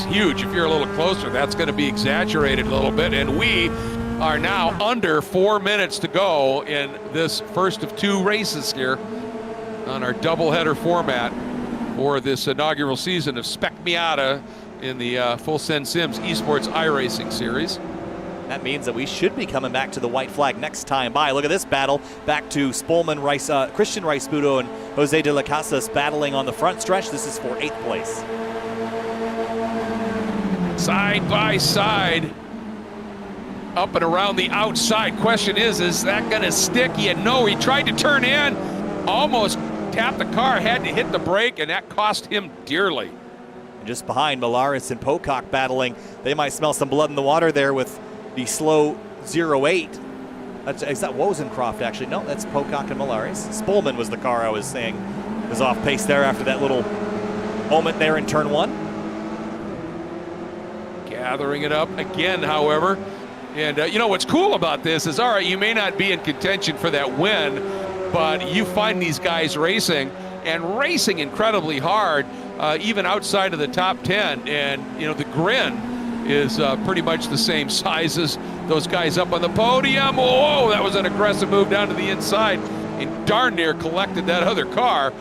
huge. If you're a little closer, that's going to be exaggerated a little bit, and we are now under 4 minutes to go in this first of 2 races here on our doubleheader format for this inaugural season of Spec Miata in the Full Send Sims Esports iRacing series.
That means that we should be coming back to the white flag next time by. Look at this battle. Back to Spolman, Christian Rice-Budo and Jose de la Casas battling on the front stretch. This is for 8th place.
Side by side. Up and around the outside. Question is that going to stick? No, he tried to turn in. Almost tapped the car, had to hit the brake, and that cost him dearly.
And just behind, Molaris and Pocock battling. They might smell some blood in the water there with the slow 08. Is that Wozencroft, actually? No, that's Pocock and Molaris. Spolman was the car I was saying was off pace there after that little moment there in turn 1.
Gathering it up again, however. And what's cool about this is, all right, you may not be in contention for that win, but you find these guys racing and racing incredibly hard, even outside of the top 10. And, the grin is pretty much the same size as those guys up on the podium. Oh, that was an aggressive move down to the inside and darn near collected that other car.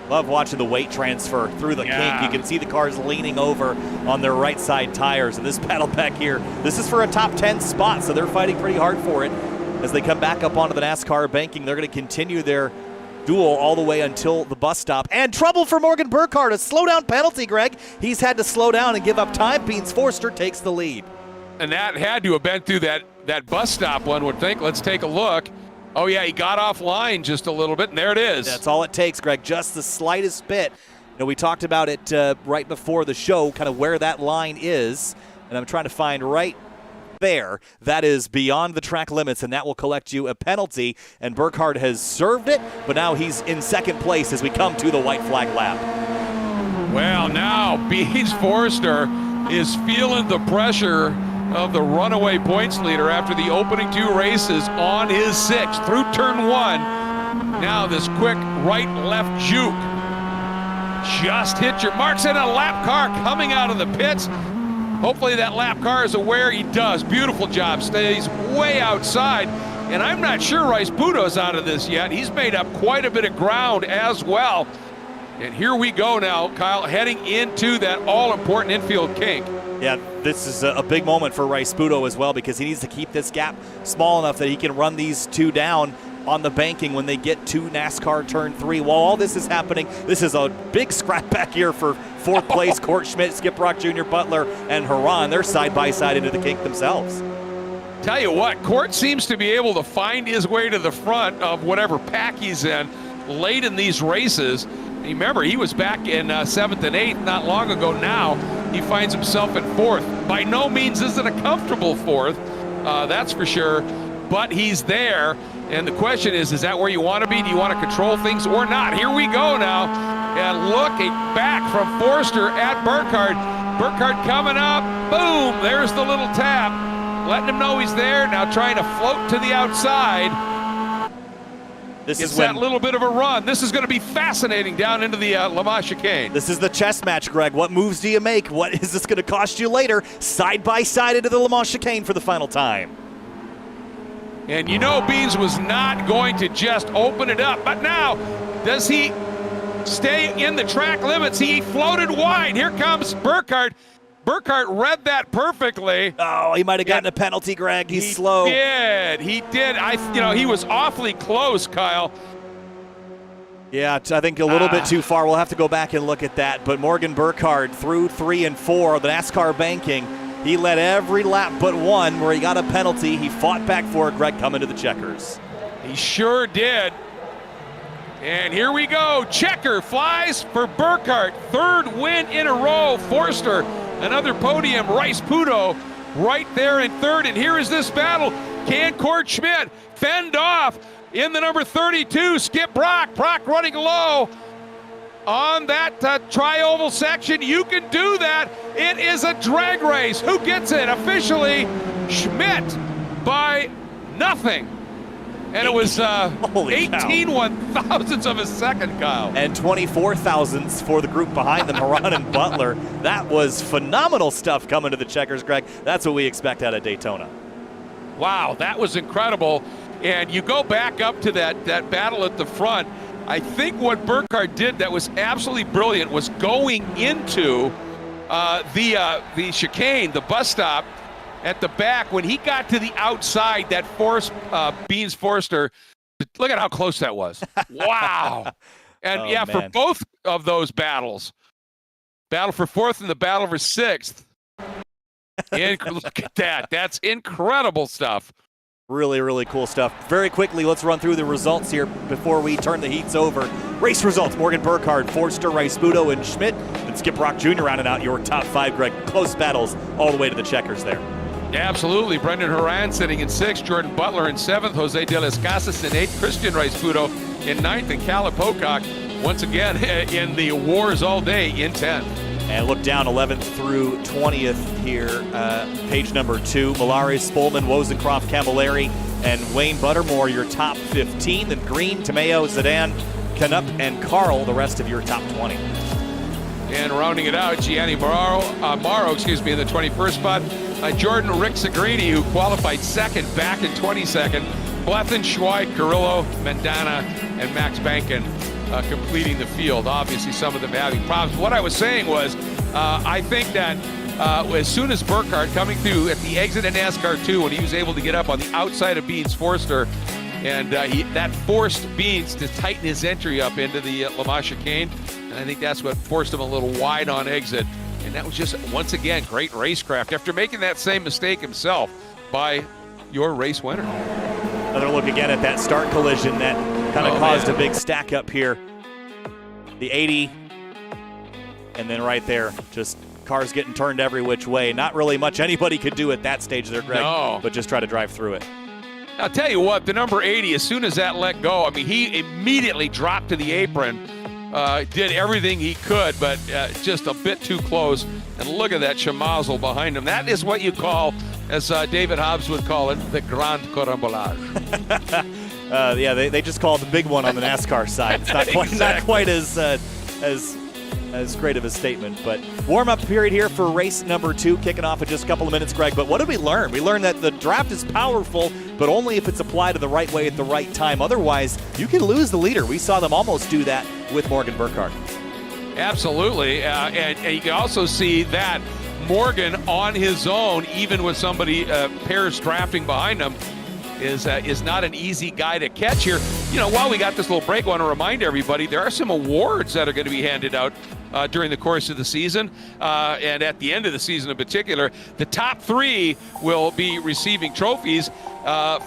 Love watching the weight transfer through the kink. You can see the cars leaning over on their right side tires. And this battle back here, this is for a top 10 spot, so they're fighting pretty hard for it. As they come back up onto the NASCAR banking, they're going to continue their duel all the way until the bus stop. And trouble for Morgan Burkhardt, a slowdown penalty, Greg. He's had to slow down and give up time. Beans Forster takes the lead.
And that had to have been through that bus stop, one would think. Let's take a look. Oh, yeah, he got offline just a little bit, and there it is.
That's all it takes, Greg, just the slightest bit. We talked about it right before the show, kind of where that line is, and I'm trying to find right there. That is beyond the track limits, and that will collect you a penalty, and Burkhardt has served it, but now he's in second place as we come to the white flag lap.
Well, now Beans Forster is feeling the pressure of the runaway points leader after the opening 2 races on his 6th through turn 1. Now this quick right-left juke. Just hit your marks, and a lap car coming out of the pits. Hopefully that lap car is aware. He does. Beautiful job. Stays way outside. And I'm not sure Rice Puto's out of this yet. He's made up quite a bit of ground as well. And here we go now, Kyle, heading into that all-important infield kink.
Yeah, this is a big moment for Rice Puto as well, because he needs to keep this gap small enough that he can run these 2 down on the banking when they get to NASCAR turn 3. While all this is happening, this is a big scrap back here for 4th place. Court Schmidt, Skip Brock Jr., Butler, and Haran. They're side by side into the kink themselves.
Tell you what, Court seems to be able to find his way to the front of whatever pack he's in late in these races. Remember, he was back in 7th and 8th not long ago. Now he finds himself in 4th. By no means is it a comfortable 4th, that's for sure, but he's there. And the question is that where you want to be? Do you want to control things or not? Here we go now. And looking back from Forster at Burkhardt. Burkhardt coming up. Boom, there's the little tap. Letting him know he's there. Now trying to float to the outside.
This
It's
is when,
that little bit of a run. This is going to be fascinating down into the Le Mans chicane.
This is the chess match, Greg. What moves do you make? What is this going to cost you later? Side by side into the Le Mans chicane for the final time.
And Beans was not going to just open it up. But now, does he stay in the track limits? He floated wide. Here comes Burkhardt. Burkhardt read that perfectly.
Oh, he might have gotten a penalty, Greg. He's slow.
He did. He was awfully close, Kyle.
Yeah, I think a little bit too far. We'll have to go back and look at that. But Morgan Burkhardt through 3 and 4, the NASCAR banking, he led every lap but one where he got a penalty. He fought back for it, Greg, coming to the checkers.
He sure did. And here we go. Checker flies for Burkhardt. 3rd win in a row. Forster, another podium. Rice Puto right there in 3rd. And here is this battle. Can Court Schmidt fend off in the number 32? Skip Brock. Brock running low on that tri-oval section. You can do that. It is a drag race. Who gets it? Officially, Schmidt by nothing. And it was 18 one-thousandths of a second, Kyle.
And 24 thousandths for the group behind them, Haran and Butler. That was phenomenal stuff coming to the checkers, Greg. That's what we expect out of Daytona.
Wow, that was incredible. And you go back up to that battle at the front. I think what Burkhardt did that was absolutely brilliant was going into the chicane, the bus stop, at the back. When he got to the outside, that Beans Forster, look at how close that was. Wow. And for both of those battles, battle for 4th and the battle for 6th. Look at that. That's incredible stuff.
Really, really cool stuff. Very quickly, let's run through the results here before we turn the heats over. Race results: Morgan Burkhardt, Forster, Rice Puto, and Schmidt. And Skip Brock Jr. rounding out your top 5, Greg. Close battles all the way to the checkers there.
Absolutely. Brendan Haran sitting in 6th, Jordan Butler in 7th, Jose De Las Casas in 8th, Christian Rice Puto in 9th, and Caleb Pocock once again in the wars all day in 10th.
And look down 11th through 20th here, page number 2. Malares, Spolman, Wozencroft, Camilleri, and Wayne Buttermore, your top 15. Then Green, Tomeo, Zidane, Canup and Carl, the rest of your top 20.
And rounding it out, Gianni Morrow, in the 21st spot. Jordan Ricksagrini, who qualified second back in 22nd. Blethyn, Schweid, Carrillo, Mendana, and Max Bankin completing the field. Obviously, some of them having problems. What I was saying was, I think that as soon as Burkhardt coming through at the exit of NASCAR 2, when he was able to get up on the outside of Beans Forster, and that forced Beans to tighten his entry up into the Le Mans chicane. And I think that's what forced him a little wide on exit. And that was just, once again, great racecraft after making that same mistake himself by your race winner.
Another look again at that start collision that kind of caused a big stack up here. The 80, and then right there, just cars getting turned every which way. Not really much anybody could do at that stage there, Greg, but just try to drive through it.
I'll tell you what, the number 80, as soon as that let go, I mean, he immediately dropped to the apron, did everything he could, but just a bit too close. And look at that chamazel behind him. That is what you call, as David Hobbs would call it, the Grand Carambolage.
Yeah, they just call it the big one on the NASCAR side. It's not quite, not quite as great of a statement, but warm-up period here for race number 2, kicking off in just a couple of minutes, Greg. But what did we learn? We learned that the draft is powerful, but only if it's applied to the right way at the right time. Otherwise, you can lose the leader. We saw them almost do that with Morgan Burkhardt.
Absolutely, and you can also see that Morgan on his own, even with somebody pairs drafting behind him, is not an easy guy to catch here. You know, while we got this little break, I want to remind everybody there are some awards that are going to be handed out during the course of the season, and at the end of the season in particular. The top 3 will be receiving trophies.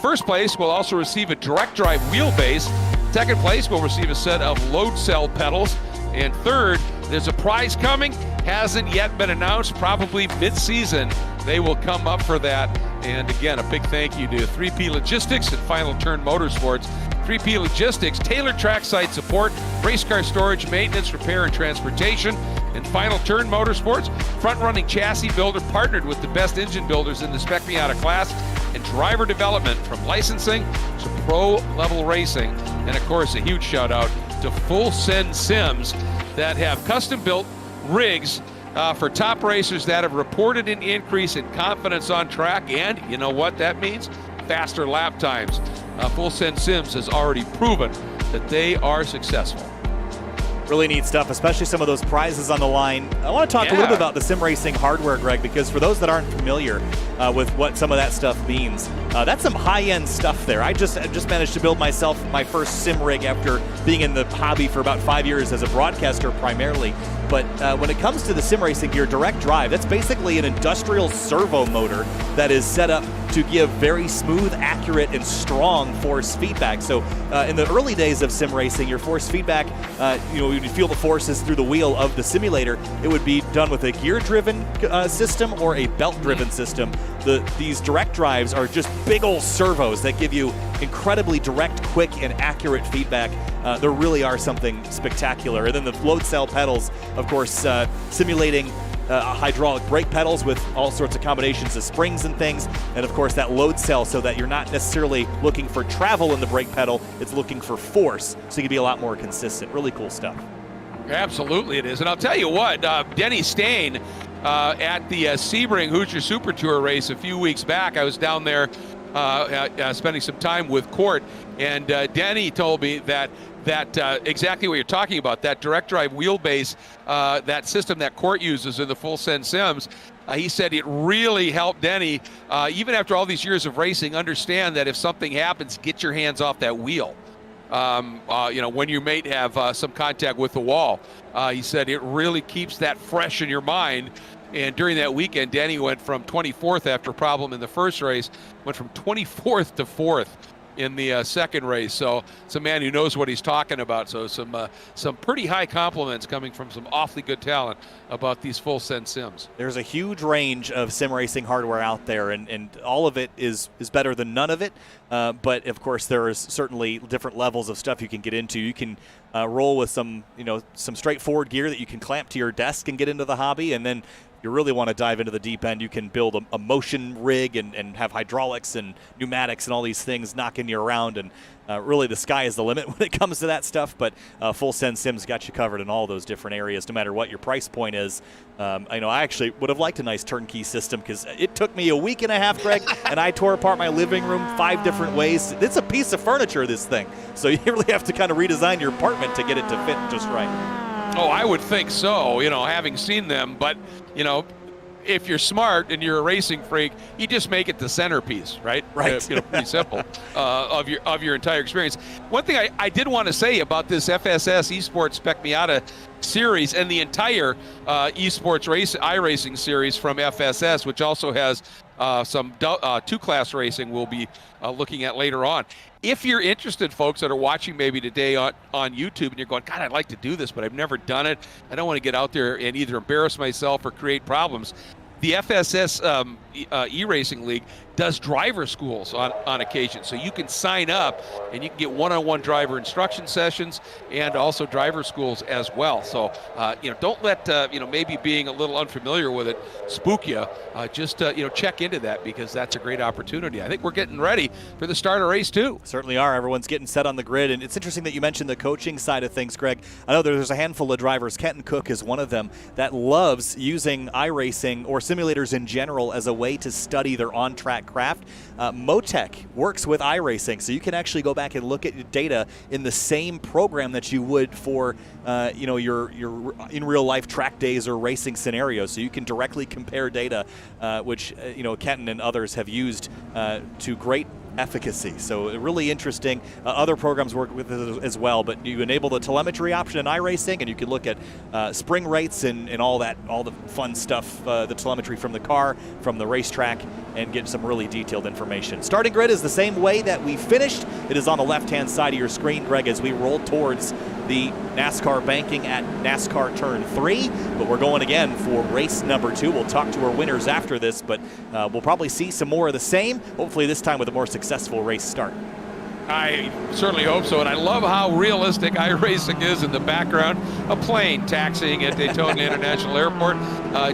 First place will also receive a direct drive wheelbase. Second place will receive a set of load cell pedals. And third, there's a prize coming. Hasn't yet been announced, probably mid-season. They will come up for that. And again, a big thank you to 3P Logistics and Final Turn Motorsports. 3P Logistics, tailored trackside support, race car storage, maintenance, repair, and transportation. And Final Turn Motorsports, front-running chassis builder, partnered with the best engine builders in the Spec Miata class, and driver development from licensing to pro-level racing. And of course, a huge shout-out to Full Send Sims that have custom-built rigs for top racers that have reported an increase in confidence on track, and you know what that means? Faster lap times. Full Send Sims has already proven that they are successful.
Really neat stuff, especially some of those prizes on the line. I want to talk a little bit about the sim racing hardware, Greg, because for those that aren't familiar with what some of that stuff means, that's some high-end stuff there. I just managed to build myself my first sim rig after being in the hobby for about 5 years as a broadcaster primarily. But when it comes to the sim racing gear, direct drive, that's basically an industrial servo motor that is set up to give very smooth, accurate, and strong force feedback. So in the early days of sim racing, your force feedback, when you feel the forces through the wheel of the simulator, it would be done with a gear-driven system or a belt-driven system. These direct drives are just big old servos that give you incredibly direct, quick, and accurate feedback. There really are something spectacular. And then the load cell pedals, of course, simulating hydraulic brake pedals with all sorts of combinations of springs and things. And of course, that load cell, so that you're not necessarily looking for travel in the brake pedal, it's looking for force, so you can be a lot more consistent. Really cool stuff. Absolutely it is. And I'll tell you what, Denny Stain at the Sebring Hoosier Super Tour race a few weeks back, I was down there spending some time with Court, and Denny told me that exactly what you're talking about, that direct drive wheelbase, that system that Court uses in the Full Send Sims, he said it really helped Denny, even after all these years of racing, understand that if something happens, get your hands off that wheel. When you may have some contact with the wall. He said it really keeps that fresh in your mind. And during that weekend, Denny went from 24th after a problem in the first race, went from 24th to 4th in the second race. So it's a man who knows what he's talking about. So some pretty high compliments coming from some awfully good talent about these Full Send Sims. There's a huge range of sim racing hardware out there, and all of it is better than none of it. But of course, there is certainly different levels of stuff you can get into. You can roll with some straightforward gear that you can clamp to your desk and get into the hobby, and then you really want to dive into the deep end, you can build a motion rig and have hydraulics and pneumatics and all these things knocking you around. And really, the sky is the limit when it comes to that stuff. But Full Send Sims got you covered in all those different areas, no matter what your price point is. I actually would have liked a nice turnkey system because it took me a week and a half, Greg, and I tore apart my living room 5 different ways. It's a piece of furniture, this thing. So you really have to kind of redesign your apartment to get it to fit just right.
Oh, I would think so, having seen them. But, if you're smart and you're a racing freak, you just make it the centerpiece, right?
Right.
Pretty simple of your entire experience. One thing I did want to say about this FSS Esports Spec Miata series and the entire Esports iRacing series from FSS, which also has some 2-class racing we'll be looking at later on. If you're interested, folks that are watching maybe today on YouTube, and you're going, God, I'd like to do this, but I've never done it. I don't want to get out there and either embarrass myself or create problems. The FSS e-racing league does driver schools on occasion, so you can sign up and you can get one-on-one driver instruction sessions and also driver schools as well. So don't let maybe being a little unfamiliar with it spook you. Just check into that, because that's a great opportunity. I think we're getting ready for the start of race 2.
Certainly are. Everyone's getting set on the grid, and it's interesting that you mentioned the coaching side of things, Greg. I know there's a handful of drivers, Kenton Cook is one of them, that loves using iRacing or simulators in general as a way to study their on-track craft. Motec works with iRacing, so you can actually go back and look at your data in the same program that you would for your in real life track days or racing scenarios. So you can directly compare data, which Kenton and others have used to great efficacy. So really interesting. Other programs work with it as well, but you enable the telemetry option in iRacing, and you can look at spring rates and all the fun stuff, the telemetry from the car, from the racetrack, and get some really detailed information. Starting grid is the same way that we finished. It is on the left-hand side of your screen, Greg, as we roll towards the NASCAR banking at NASCAR Turn 3, but we're going again for race number 2. We'll talk to our winners after this, but we'll probably see some more of the same, hopefully this time with a more successful race start.
I certainly hope so, and I love how realistic iRacing is in the background. A plane taxiing at Daytona International Airport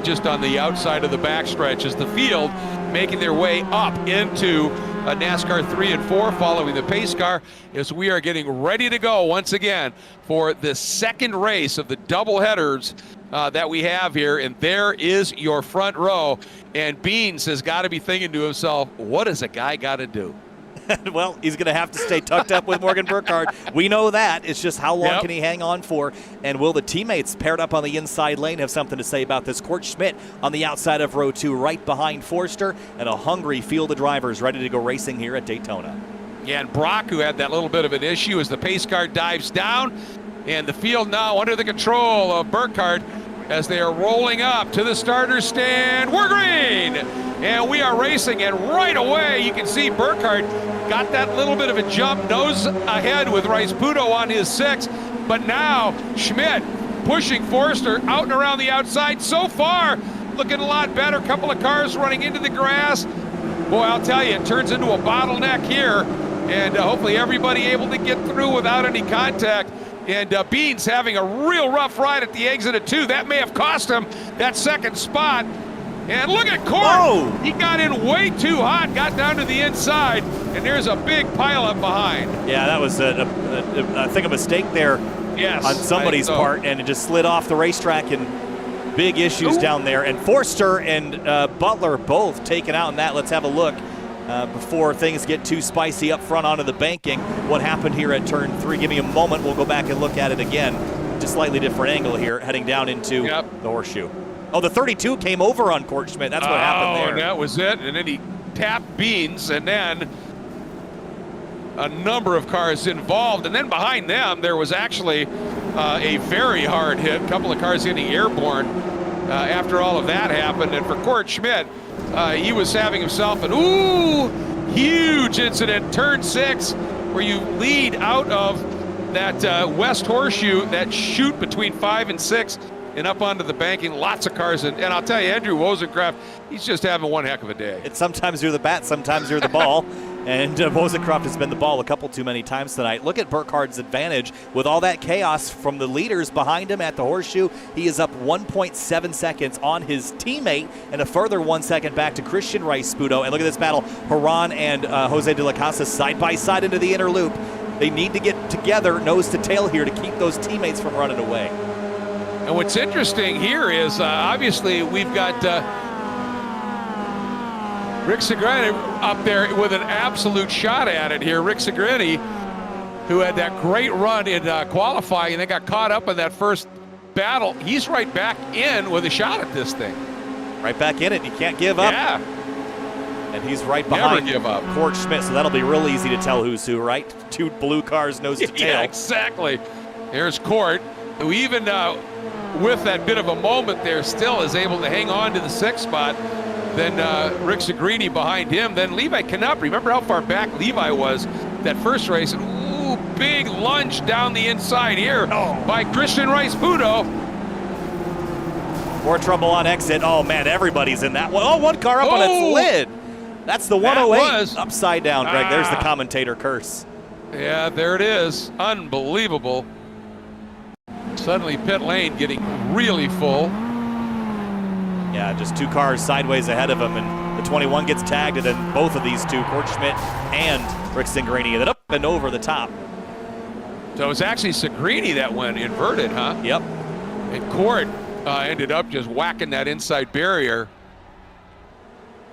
just on the outside of the backstretch as the field making their way up into NASCAR 3 and 4 following the pace car, as we are getting ready to go once again for the second race of the double headers that we have here. And there is your front row, and Beans has got to be thinking to himself, what does a guy got to do?
Well, he's going to have to stay tucked up with Morgan Burkhardt. We know that. It's just how long can he hang on for? And will the teammates paired up on the inside lane have something to say about this? Court Schmidt on the outside of row 2, right behind Forster, and a hungry field of drivers ready to go racing here at Daytona.
Yeah, and Brock, who had that little bit of an issue as the pace car dives down, and the field now under the control of Burkhardt as they are rolling up to the starter stand. We're green, and we are racing, and right away you can see Burkhardt got that little bit of a jump, nose ahead with Rice Puto on his 6, but now Schmidt pushing Forster out and around the outside. So far, looking a lot better. A couple of cars running into the grass. Boy, I'll tell you, it turns into a bottleneck here, and hopefully everybody able to get through without any contact. And Beans having a real rough ride at the exit of 2. That may have cost him that second spot. And look at Court.
Whoa.
He got in way too hot, got down to the inside, and there's a big pileup behind.
Yeah, that was, I think, a mistake there on somebody's part, and it just slid off the racetrack, and big issues down there. And Forster and Butler both taken out in that. Let's have a look before things get too spicy up front onto the banking. What happened here at turn 3? Give me a moment. We'll go back and look at it again. Just slightly different angle here, heading down into the horseshoe. Oh, the 32 came over on Court Schmidt. That's what happened there.
And that was it. And then he tapped Beans, and then a number of cars involved. And then behind them, there was actually a very hard hit. A couple of cars getting airborne after all of that happened. And for Court Schmidt, he was having himself an huge incident. Turn 6, where you lead out of that west horseshoe, that chute between 5 and 6. And up onto the banking, lots of cars. And I'll tell you, Andrew Wozencraft, he's just having one heck of a day.
It's sometimes you're the bat, sometimes you're the ball. And Mosencroft has been the ball a couple too many times tonight. Look at Burkhardt's advantage with all that chaos from the leaders behind him at the horseshoe. He is up 1.7 seconds on his teammate and a further 1 second back to Christian Rice-Spudo. And look at this battle. Haran and Jose de la Casa side by side into the inner loop. They need to get together nose to tail here to keep those teammates from running away.
And what's interesting here is obviously we've got Rick Segrini up there with an absolute shot at it here. Rick Segrini, who had that great run in qualifying and then got caught up in that first battle. He's right back in with a shot at this thing.
Right back in it. You can't give up.
Yeah.
And he's right behind
Never give up.
Court Schmidt, so that'll be real easy to tell who's who, right? Two blue cars, nose to tail.
Yeah, exactly. Here's Court, who even with that bit of a moment there still is able to hang on to the 6th spot. Then Rick Segrini behind him. Then Levi Canup. Remember how far back Levi was that first race? Ooh, big lunge down the inside here by Christian Rice-Spudo.
More trouble on exit. Oh, man, everybody's in that one. Oh, one car up on its lid. That's the 108 upside down, Greg. There's the commentator curse.
Yeah, there it is. Unbelievable. Suddenly pit lane getting really full.
Yeah, just 2 cars sideways ahead of him, and the 21 gets tagged, and then both of these two, Court Schmidt and Rick Segrini, ended up and over the top.
So it was actually Segrini that went inverted, huh?
Yep.
And Court ended up just whacking that inside barrier.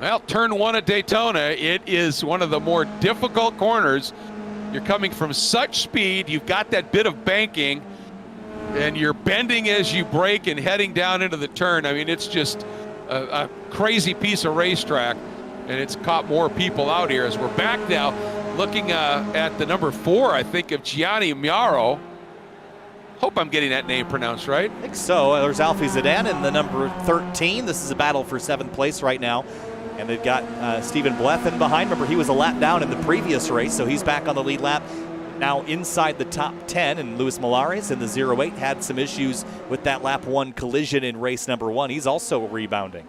Well, turn 1 at Daytona, it is one of the more difficult corners. You're coming from such speed, you've got that bit of banking, and you're bending as you brake and heading down into the turn. I mean, it's just a crazy piece of racetrack, and it's caught more people out here as we're back now looking at the number 4, I think, of Gianni Miaro. Hope I'm getting that name pronounced right.
I think so. There's Alfie Zidane in the number 13. This is a battle for 7th place right now. And they've got Stephen Blethen behind. Remember, he was a lap down in the previous race, so he's back on the lead lap. Now inside the top 10, and Luis Malares in the 08 had some issues with that lap 1 collision in race number 1. He's also rebounding.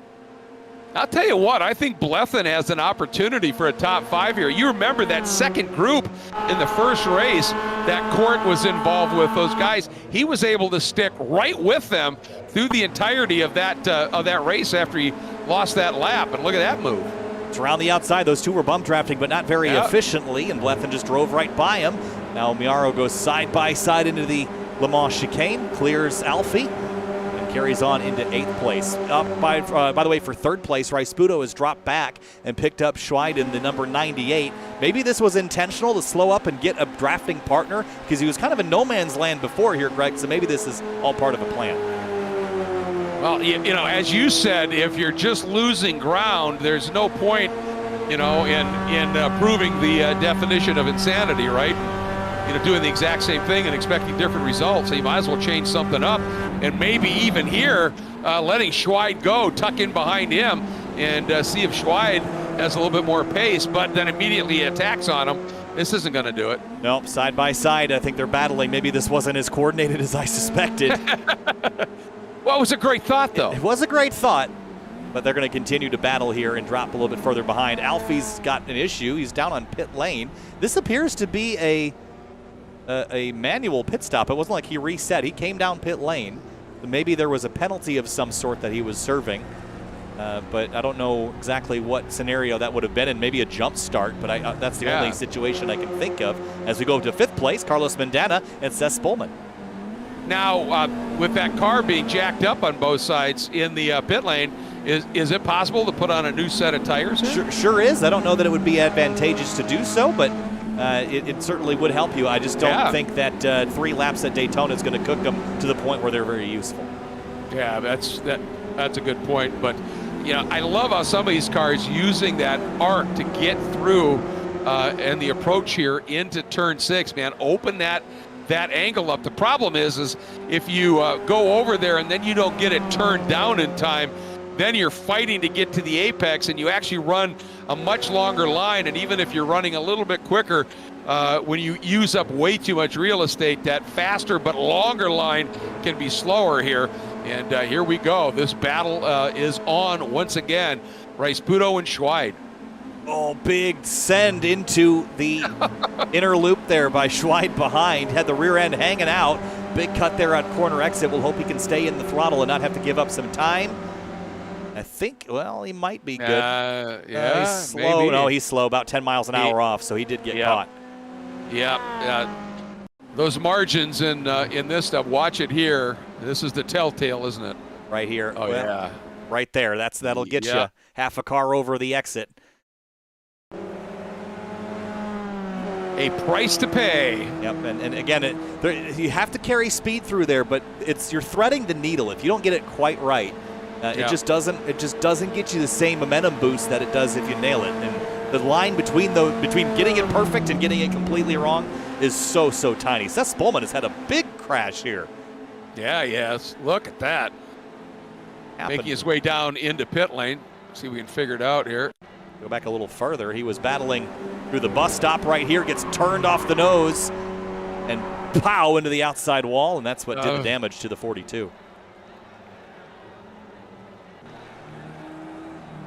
I'll tell you what, I think Blethen has an opportunity for a top 5 here. You remember that second group in the first race that Court was involved with, those guys. He was able to stick right with them through the entirety of that race after he lost that lap, and look at that move.
It's around the outside. Those two were bump drafting, but not very efficiently, and Blethen just drove right by him. Now Miaro goes side by side into the Le Mans chicane, clears Alfie, and carries on into 8th place. By the way, for 3rd place, Rice-Spudo has dropped back and picked up Schweid in the number 98. Maybe this was intentional to slow up and get a drafting partner, because he was kind of in no man's land before here, Greg, so maybe this is all part of a plan.
Well, you know, as you said, if you're just losing ground, there's no point, you know, in proving the definition of insanity, right? You know, doing the exact same thing and expecting different results. So you might as well change something up, and maybe even here, letting Schweid go, tuck in behind him, and see if Schweid has a little bit more pace, but then immediately attacks on him. This isn't going to do it.
Nope, side by side, I think they're battling. Maybe this wasn't as coordinated as I suspected.
Well, it was a great thought, though.
It was a great thought, but they're going to continue to battle here and drop a little bit further behind. Alfie's got an issue. He's down on pit lane. This appears to be a manual pit stop. It wasn't like he reset. He came down pit lane. Maybe there was a penalty of some sort that he was serving, but I don't know exactly what scenario that would have been, and maybe a jump start, but that's the only situation I can think of. As we go to 5th place, Carlos Mendana and Seth Spolman.
Now, with that car being jacked up on both sides in the pit lane, is it possible to put on a new set of tires here?
Sure is. I don't know that it would be advantageous to do so, but it certainly would help you. I just don't think that 3 laps at Daytona is going to cook them to the point where they're very useful.
Yeah, that's a good point. But, you know, I love how some of these cars using that arc to get through and the approach here into turn 6, man. Open that angle up. The problem is if you go over there and then you don't get it turned down in time, then you're fighting to get to the apex, and you actually run a much longer line. And even if you're running a little bit quicker, when you use up way too much real estate, that faster but longer line can be slower here. And here we go. This battle is on once again. Rice-Spudo and Schweid.
Oh, big send into the inner loop there by Schweid behind. Had the rear end hanging out. Big cut there on corner exit. We'll hope he can stay in the throttle and not have to give up some time. I think, well, he might be good.
Yeah,
he's slow.
maybe.
No, he's slow, about 10 miles an hour off, so he did get caught.
Yeah. Those margins in this stuff, watch it here. This is the telltale, isn't it?
Right here.
Oh, yeah.
Right there. That'll get you half a car over the exit.
A price to pay.
Yep, and again, you have to carry speed through there, but you're threading the needle. If you don't get it quite right, it just doesn't get you the same momentum boost that it does if you nail it. And the line between getting it perfect and getting it completely wrong is so tiny. Seth Spolman has had a big crash here.
Yeah, yes. Look at that. Making his way down into pit lane. See if we can figure it out here.
Go back a little further. He was battling through the bus stop right here, gets turned off the nose and pow into the outside wall, and that's what did the damage to the 42.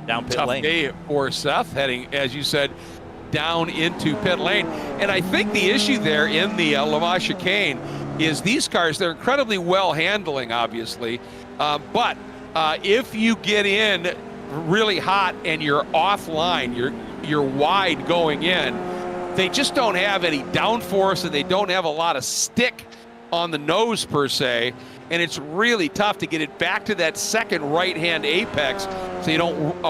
Down pit lane.
Tough day for Seth, heading, as you said, down into pit lane. And I think the issue there in the Le Mans chicane is these cars, they're incredibly well handling, obviously, but if you get in really hot and you're offline, you're wide going in, they just don't have any downforce and they don't have a lot of stick on the nose per se, and it's really tough to get it back to that second right-hand apex so you don't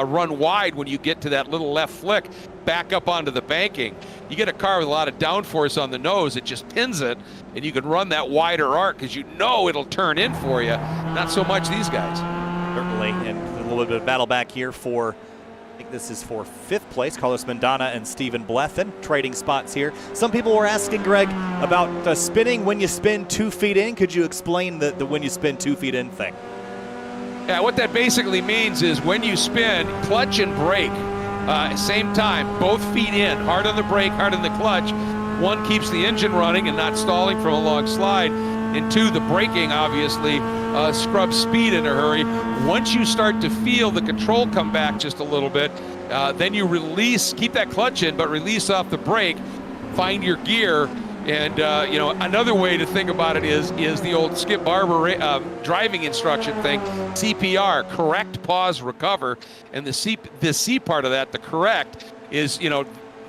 run wide when you get to that little left flick back up onto the banking. You get a car with a lot of downforce on the nose, it just pins it, and you can run that wider arc because you know it'll turn in for you. Not so much these guys.
Certainly, and a little bit of battle back here for, I think this is for 5th place, Carlos Mendana and Stephen Blethen, trading spots here. Some people were asking, Greg, about spinning when you spin 2 feet in. Could you explain the when you spin 2 feet in thing?
Yeah, what that basically means is when you spin, clutch and brake, same time, both feet in, hard on the brake, hard on the clutch. One keeps the engine running and not stalling from a long slide, and 2, the braking obviously scrubs speed in a hurry. Once you start to feel the control come back just a little bit, then you release, keep that clutch in, but release off the brake, find your gear. And another way to think about it is the old Skip Barber driving instruction thing, CPR, correct, pause, recover. And the C part of that, the correct, is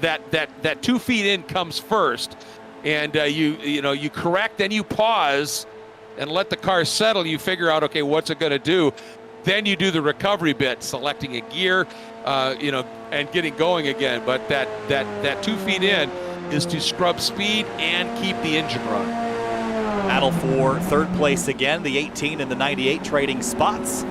that 2 feet in comes first, and you correct, then you pause and let the car settle. You figure out, okay, what's it going to do? Then you do the recovery bit, selecting a gear, and getting going again. But that 2 feet in is to scrub speed and keep the engine running.
Battle for 3rd place again, the 18 and the 98 trading spots.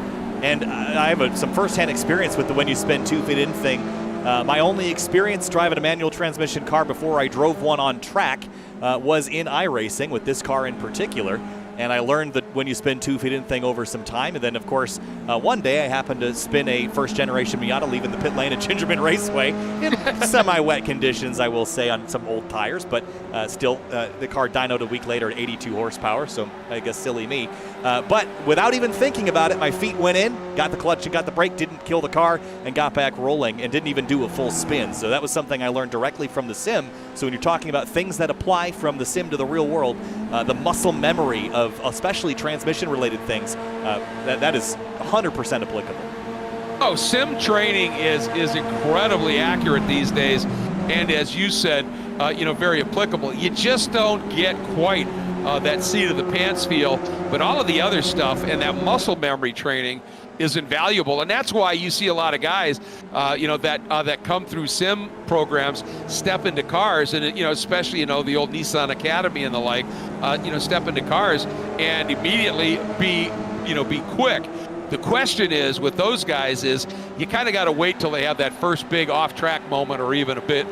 And I have some first-hand experience with the when you spin 2 feet in thing. My only experience driving a manual transmission car before I drove one on track was in iRacing with this car in particular. And I learned that when you spin 2 feet in thing over some time. And then, of course, one day I happened to spin a first-generation Miata leaving the pit lane at Gingerman Raceway in semi-wet conditions, I will say, on some old tires. But still, the car dynoed a week later at 82 horsepower, so I guess silly me. But without even thinking about it, my feet went in, got the clutch and got the brake, didn't kill the car, and got back rolling, and didn't even do a full spin. So that was something I learned directly from the sim. So when you're talking about things that apply from the sim to the real world, the muscle memory of especially transmission-related things, that is 100% applicable.
Oh, sim training is incredibly accurate these days, and as you said, very applicable. You just don't get quite that seat of the pants feel, but all of the other stuff and that muscle memory training is invaluable, and that's why you see a lot of guys, that come through sim programs, step into cars, and especially the old Nissan Academy and the like, step into cars and immediately be quick. The question is with those guys is you kind of got to wait till they have that first big off-track moment or even a bit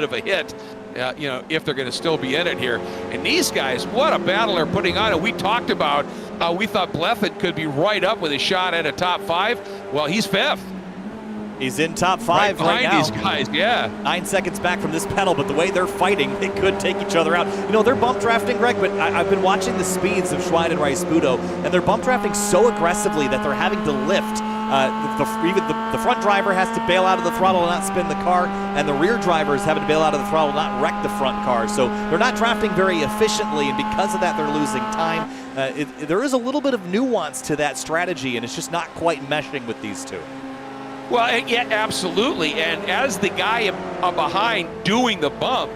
of a hit. If they're going to still be in it here. And these guys, what a battle they're putting on. And we talked about how we thought Blethen could be right up with a shot at a top 5. Well, he's 5th.
He's in top 5 right now.
These guys, yeah.
9 seconds back from this pedal, but the way they're fighting, they could take each other out. They're bump drafting, Greg, but I've been watching the speeds of Schweid and Rice-Budo, and they're bump drafting so aggressively that they're having to lift Even the front driver has to bail out of the throttle and not spin the car, and the rear driver is having to bail out of the throttle and not wreck the front car. So they're not drafting very efficiently, and because of that, they're losing time. There is a little bit of nuance to that strategy, and it's just not quite meshing with these two.
Well, yeah, absolutely. And as the guy behind doing the bump,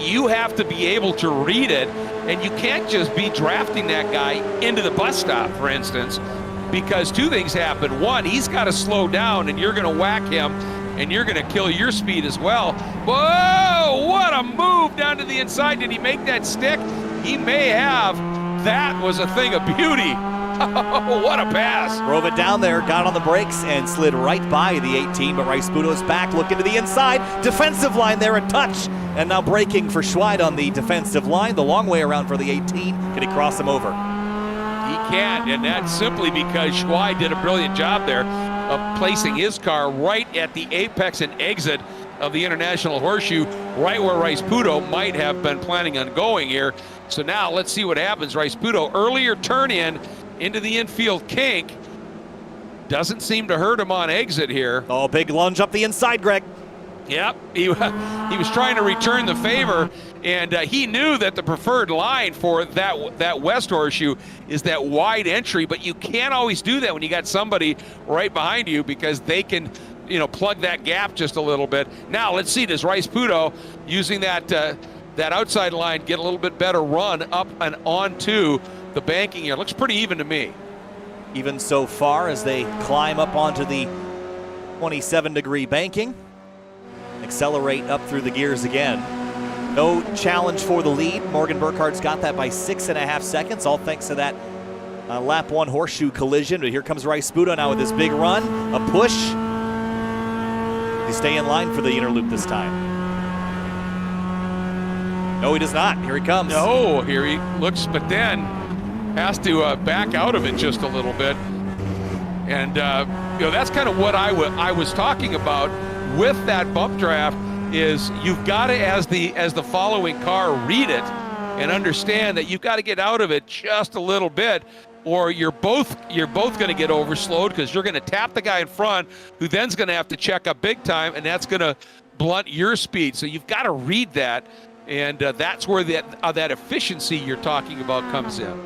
you have to be able to read it, and you can't just be drafting that guy into the bus stop, for instance, because two things happen. One, he's got to slow down, and you're going to whack him, and you're going to kill your speed as well. Whoa, what a move down to the inside. Did he make that stick? He may have. That was a thing of beauty. Oh, what a pass.
Drove it down there, got on the brakes, and slid right by the 18, but Rice-Buto's back, looking to the inside. Defensive line there, a touch. And now braking for Schweid on the defensive line. The long way around for the 18. Can he cross him over?
He can't, and that's simply because Schweid did a brilliant job there of placing his car right at the apex and exit of the International Horseshoe, right where Rice-Buto might have been planning on going here. So now let's see what happens. Rice-Buto, earlier turn in into the infield kink. Doesn't seem to hurt him on exit here.
Oh, big lunge up the inside, Greg.
Yep, he was trying to return the favor, and he knew that the preferred line for that West Horseshoe is that wide entry, but you can't always do that when you got somebody right behind you, because they can, plug that gap just a little bit. Now let's see, does Rice-Buto, using that outside line, get a little bit better run up and onto the banking here? Looks pretty even to me.
Even so far as they climb up onto the 27-degree banking. Accelerate up through the gears again. No challenge for the lead. Morgan Burkhardt's got that by 6.5 seconds, all thanks to that lap 1 horseshoe collision. But here comes Rice-Buto now with this big run, a push. Does he stay in line for the inner loop this time? No, he does not. Here he comes.
No, here he looks, but then has to back out of it just a little bit. And that's kind of what I was talking about with that bump draft, is you've got to, as the following car, read it and understand that you've got to get out of it just a little bit, or you're both going to get overslowed, because you're going to tap the guy in front, who then's going to have to check up big time, and that's going to blunt your speed. So you've got to read that, and that's where that efficiency you're talking about comes in.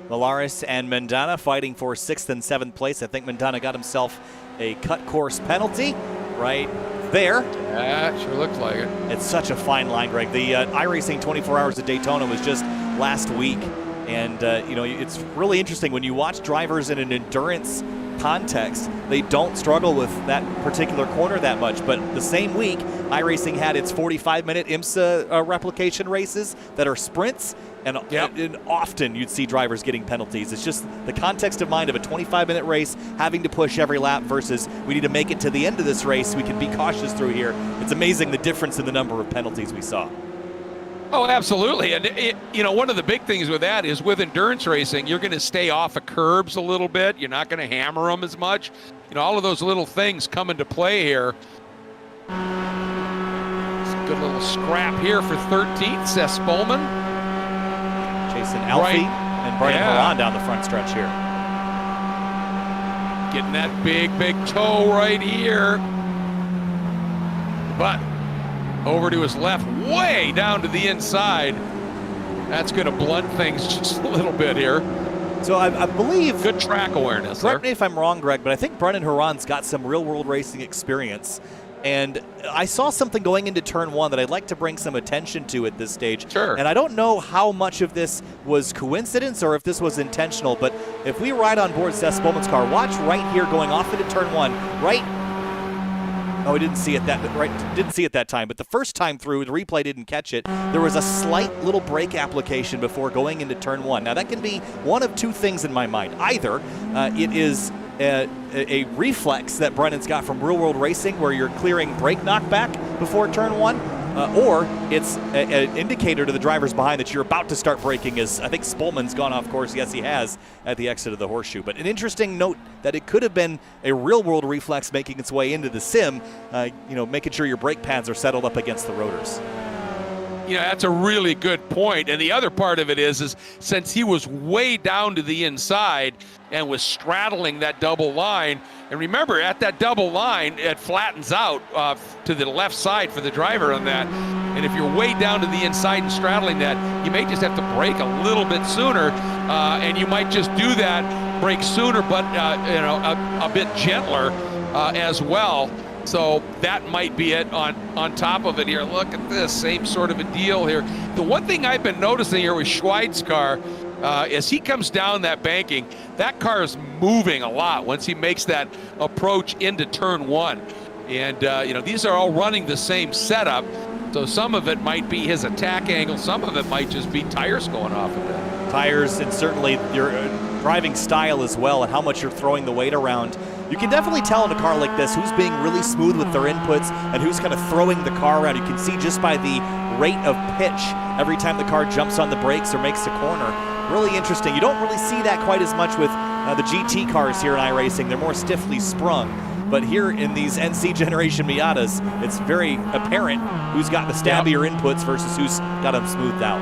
Molares and Mendana fighting for 6th and 7th place. I think Mendana got himself a cut course penalty right there.
Yeah, sure looked like it.
It's such a fine line, Greg. The iRacing 24 Hours at Daytona was just last week. And, it's really interesting when you watch drivers in an endurance context, they don't struggle with that particular corner that much. But the same week, iRacing had its 45-minute IMSA replication races that are sprints. And often you'd see drivers getting penalties. It's just the context of mind of a 25-minute race, having to push every lap, versus we need to make it to the end of this race. We can be cautious through here. It's amazing the difference in the number of penalties we saw.
Oh, absolutely. And, one of the big things with that is with endurance racing, you're going to stay off of curbs a little bit. You're not going to hammer them as much. All of those little things come into play here. It's a good little scrap here for 13th, Seth Spolman.
Jason Alfie and Brendan Haran down the front stretch here.
Getting that big toe right here. But over to his left, way down to the inside. That's going to blunt things just a little bit here.
So I believe...
Good track awareness.
Correct me if I'm wrong, Greg, but I think Brendan Haran's got some real-world racing experience. And I saw something going into turn 1 that I'd like to bring some attention to at this stage.
Sure.
And I don't know how much of this was coincidence or if this was intentional, but if we ride on board Seth Spolman's car, watch right here going off into turn 1, right? Oh, we didn't see it that time, but the first time through, the replay didn't catch it. There was a slight little brake application before going into turn 1. Now that can be one of two things in my mind. Either it is a reflex that Brennan's got from real-world racing where you're clearing brake knockback before turn 1, or it's an indicator to the drivers behind that you're about to start braking, as I think Spolman's gone off course. Yes, he has, at the exit of the horseshoe. But an interesting note that it could have been a real-world reflex making its way into the sim, making sure your brake pads are settled up against the rotors.
that's a really good point. And the other part of it is since he was way down to the inside and was straddling that double line, and remember, at that double line, it flattens out to the left side for the driver on that. And if you're way down to the inside and straddling that, you may just have to brake a little bit sooner, and you might just do that, brake sooner, but a bit gentler as well. So that might be it on top of it here. Look at this, same sort of a deal here. The one thing I've been noticing here with Schweid's car, as he comes down that banking, that car is moving a lot once he makes that approach into turn one. And, these are all running the same setup. So some of it might be his attack angle. Some of it might just be tires going off of it.
Tires, and certainly your driving style as well, and how much you're throwing the weight around. You can definitely tell in a car like this who's being really smooth with their inputs and who's kind of throwing the car around. You can see just by the rate of pitch every time the car jumps on the brakes or makes a corner. Really interesting. You don't really see that quite as much with the GT cars here in iRacing. They're more stiffly sprung. But here in these NC generation Miatas, it's very apparent who's got the stabbier inputs versus who's got them smoothed out.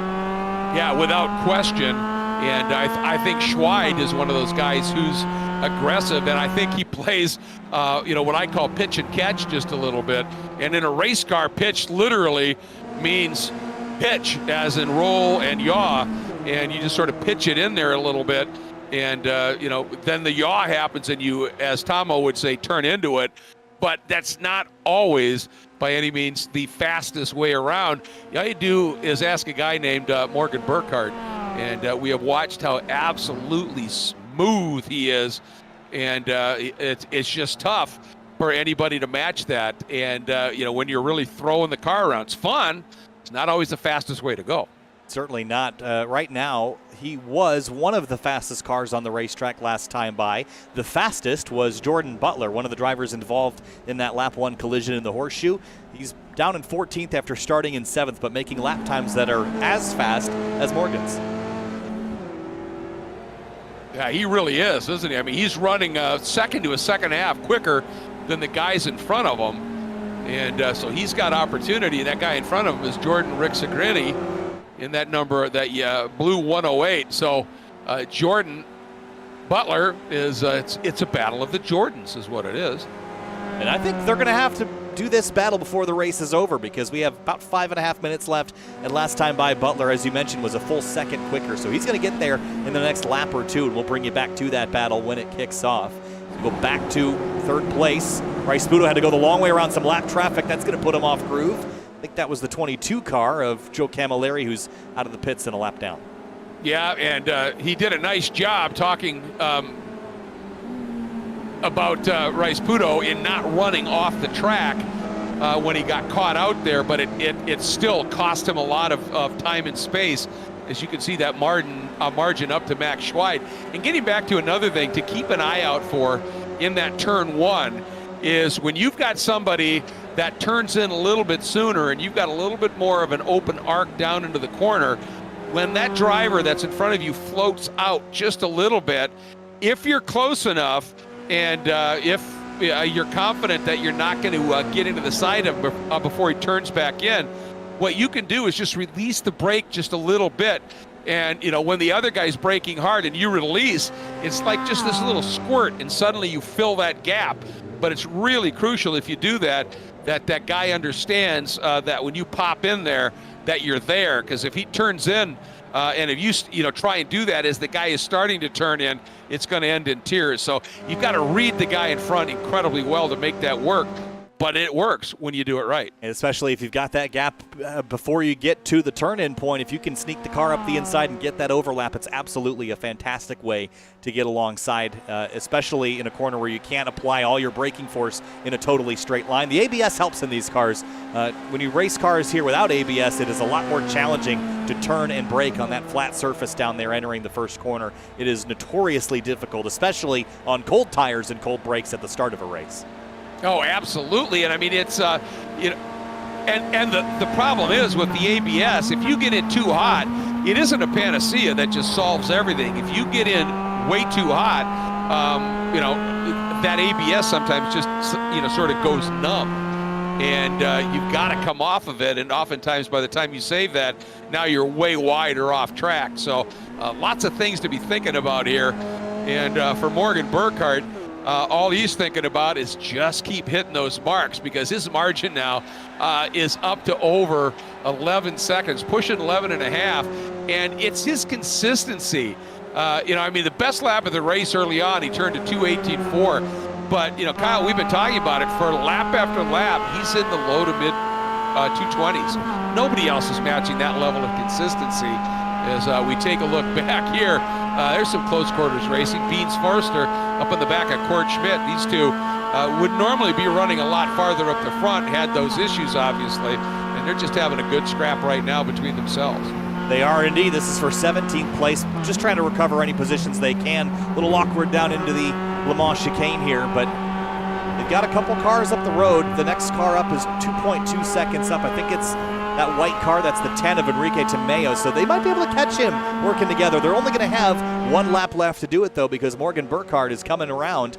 Yeah, without question. And I think Schweid is one of those guys who's aggressive, and I think he plays, what I call pitch and catch just a little bit. And in a race car, pitch literally means pitch, as in roll and yaw, and you just sort of pitch it in there a little bit. And, then the yaw happens and you, as Tomo would say, turn into it. But that's not always, by any means, the fastest way around. All you do is ask a guy named Morgan Burkhardt, and we have watched how absolutely smooth he is. And it's just tough for anybody to match that. And, when you're really throwing the car around, it's fun. It's not always the fastest way to go.
Certainly not. Right now, he was one of the fastest cars on the racetrack last time by. The fastest was Jordan Butler, one of the drivers involved in that lap 1 collision in the horseshoe. He's down in 14th after starting in 7th, but making lap times that are as fast as Morgan's.
Yeah, he really is, isn't he? I mean, he's running second to a second half quicker than the guys in front of him. And so he's got opportunity. That guy in front of him is Jordan Rixagrini in that number, that blue 108. So Jordan Butler is, it's a battle of the Jordans is what it is.
And I think they're going to have to do this battle before the race is over, because we have about 5.5 minutes left. And last time by, Butler, as you mentioned, was a full second quicker. So he's going to get there in the next lap or two, and we'll bring you back to that battle when it kicks off. Go back to third place. Bryce Budo had to go the long way around some lap traffic. That's going to put him off groove. I think that was the 22 car of Joe Camilleri, who's out of the pits in a lap down.
Yeah, and he did a nice job talking about Bryce Budo in not running off the track when he got caught out there, but it still cost him a lot of time and space. As you can see, that margin up to Max Schweid. And getting back to another thing to keep an eye out for in that turn one is when you've got somebody that turns in a little bit sooner and you've got a little bit more of an open arc down into the corner, when that driver that's in front of you floats out just a little bit, if you're close enough and if you're confident that you're not going to get into the side of him before he turns back in, what you can do is just release the brake just a little bit. And, when the other guy's braking hard and you release, it's like just this little squirt, and suddenly you fill that gap. But it's really crucial if you do that guy understands that when you pop in there, that you're there. Because if he turns in, and if you try and do that as the guy is starting to turn in, it's going to end in tears. So you've got to read the guy in front incredibly well to make that work. But it works when you do it right.
And especially if you've got that gap before you get to the turn-in point, if you can sneak the car up the inside and get that overlap, it's absolutely a fantastic way to get alongside, especially in a corner where you can't apply all your braking force in a totally straight line. The ABS helps in these cars. When you race cars here without ABS, it is a lot more challenging to turn and brake on that flat surface down there entering the first corner. It is notoriously difficult, especially on cold tires and cold brakes at the start of a race.
Oh, absolutely. And I mean, it's, and the problem is with the ABS, if you get in too hot, it isn't a panacea that just solves everything. If you get in way too hot, that ABS sometimes just, sort of goes numb. and you've got to come off of it, and oftentimes by the time you save that, now you're way wider off track. So lots of things to be thinking about here. And for Morgan Burkhardt, all he's thinking about is just keep hitting those marks, because his margin now is up to over 11 seconds, pushing 11 and a half, and it's his consistency. I mean, the best lap of the race early on, he turned to 2:18.4. But, Kyle, we've been talking about it for lap after lap. He's in the low to mid 220s. Nobody else is matching that level of consistency. As we take a look back here, there's some close quarters racing. Beans Forster up in the back of Court Schmidt. These two would normally be running a lot farther up the front, had those issues, obviously. And they're just having a good scrap right now between themselves.
They are indeed. This is for 17th place, just trying to recover any positions they can. A little awkward down into the Le Mans chicane here, but they've got a couple cars up the road. The next car up is 2.2 seconds up. I think it's that white car, that's the 10 of Enrique Tamayo, so they might be able to catch him working together. They're only going to have one lap left to do it, though, because Morgan Burkhardt is coming around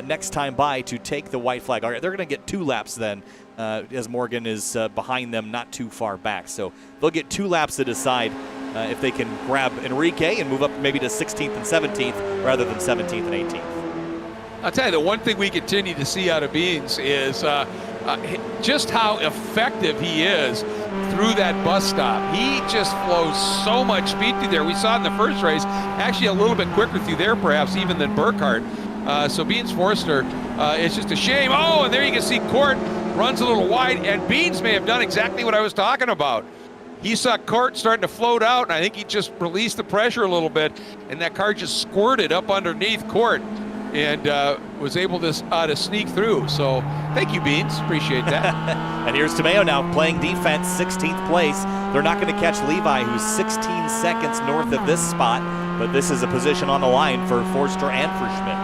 next time by to take the white flag. All right, they're going to get 2 laps then, as Morgan is behind them, not too far back. So they'll get 2 laps to decide if they can grab Enrique and move up maybe to 16th and 17th rather than 17th and 18th.
I'll tell you, the one thing we continue to see out of Beans is just how effective he is through that bus stop. He just flows so much speed through there. We saw in the first race, actually a little bit quicker through there perhaps even than Burkhardt. So Beans Forster, it's just a shame. Oh, and there you can see Court runs a little wide, and Beans may have done exactly what I was talking about. He saw Court starting to float out, and I think he just released the pressure a little bit, and that car just squirted up underneath Court and was able to sneak through. So thank you, Beans. Appreciate that.
And here's Tamayo now playing defense, 16th place. They're not going to catch Levi, who's 16 seconds north of this spot, but this is a position on the line for Forster and for Schmidt.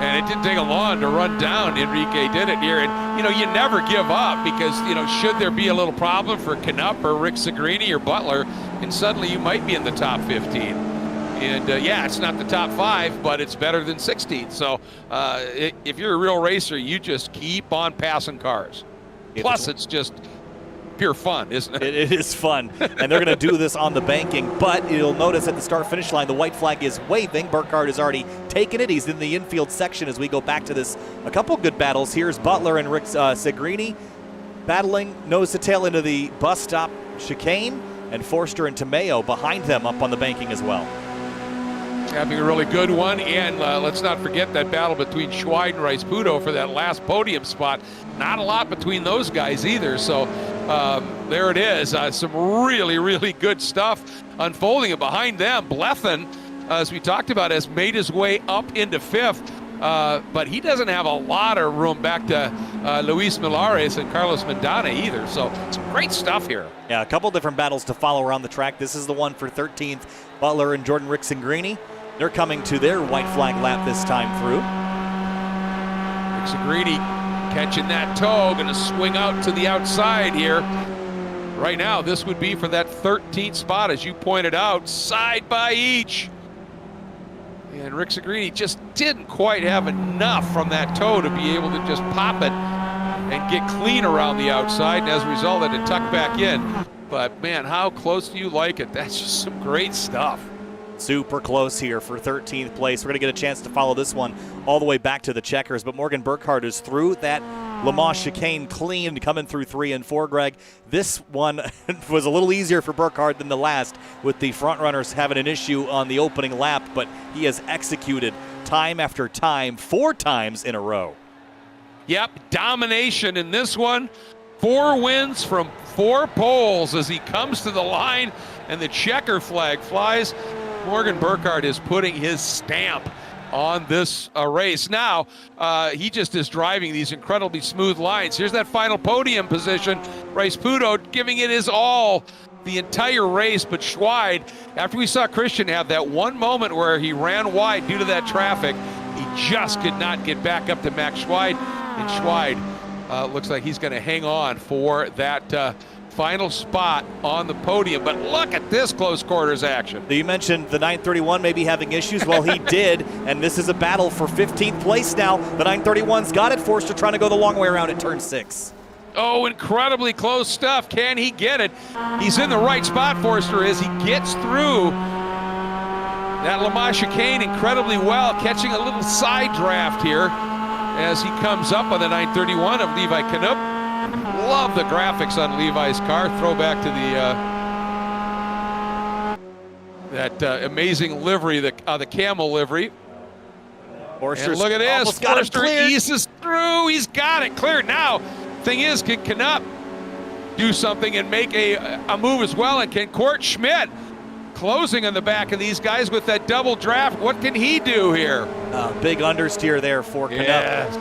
And it didn't take a long to run down. Enrique did it here. And, you never give up because, should there be a little problem for Knupp or Rick Segrini or Butler, and suddenly you might be in the top 15. And, it's not the top 5, but it's better than 16. So if you're a real racer, you just keep on passing cars. Plus, it's just pure fun, isn't it?
It is fun, and they're going to do this on the banking, but you'll notice at the start-finish line, the white flag is waving. Burkhardt has already taken it. He's in the infield section as we go back to this. A couple good battles. Here's Butler and Rick Segrini battling nose to tail into the bus stop chicane, and Forster and Tamayo behind them up on the banking as well.
Having a really good one, and let's not forget that battle between Schweid and Rice-Puto for that last podium spot. Not a lot between those guys either, so there it is. Some really, really good stuff unfolding. And behind them, Blethyn, as we talked about, has made his way up into 5th, but he doesn't have a lot of room back to Luis Milares and Carlos Mendana either, so some great stuff here.
Yeah, a couple different battles to follow around the track. This is the one for 13th, Butler and Jordan Rick-Segrini. They're coming to their white flag lap this time through.
Rick-Segrini catching that toe, going to swing out to the outside here. Right now, this would be for that 13th spot, as you pointed out, side by each. And Rick Segrini just didn't quite have enough from that toe to be able to just pop it and get clean around the outside, and as a result, it had tucked back in. But man, how close do you like it? That's just some great stuff.
Super close here for 13th place. We're going to get a chance to follow this one all the way back to the checkers, but Morgan Burkhardt is through that Le Mans chicane clean, coming through 3 and 4, Greg. This one was a little easier for Burkhardt than the last, with the front runners having an issue on the opening lap, but he has executed time after time, 4 times in a row.
Yep, domination in this one. 4 wins from 4 poles as he comes to the line and the checker flag flies. Morgan Burkhardt is putting his stamp on this race. Now, he just is driving these incredibly smooth lines. Here's that final podium position. Rice-Puto giving it his all the entire race, but Schweid, after we saw Christian have that one moment where he ran wide due to that traffic, he just could not get back up to Max Schweid, and Schweid looks like he's going to hang on for that final spot on the podium. But look at this close quarters action.
You mentioned the 931 maybe having issues. Well, he did, and this is a battle for 15th place now. The 931's got it. Forster trying to go the long way around at turn 6.
Oh, incredibly close stuff. Can he get it? He's in the right spot, Forster is. He gets through that Le Mans chicane incredibly well, catching a little side draft here as he comes up on the 931 of Levi Knupp. Love the graphics on Levi's car. Throwback to the that amazing livery, the camel livery. And look at this. Forster eases through. He's got it cleared. Now, thing is, can Knupp do something and make a move as well? And can Court Schmidt closing on the back of these guys with that double draft? What can he do here?
Big understeer there for Knupp.
Yes.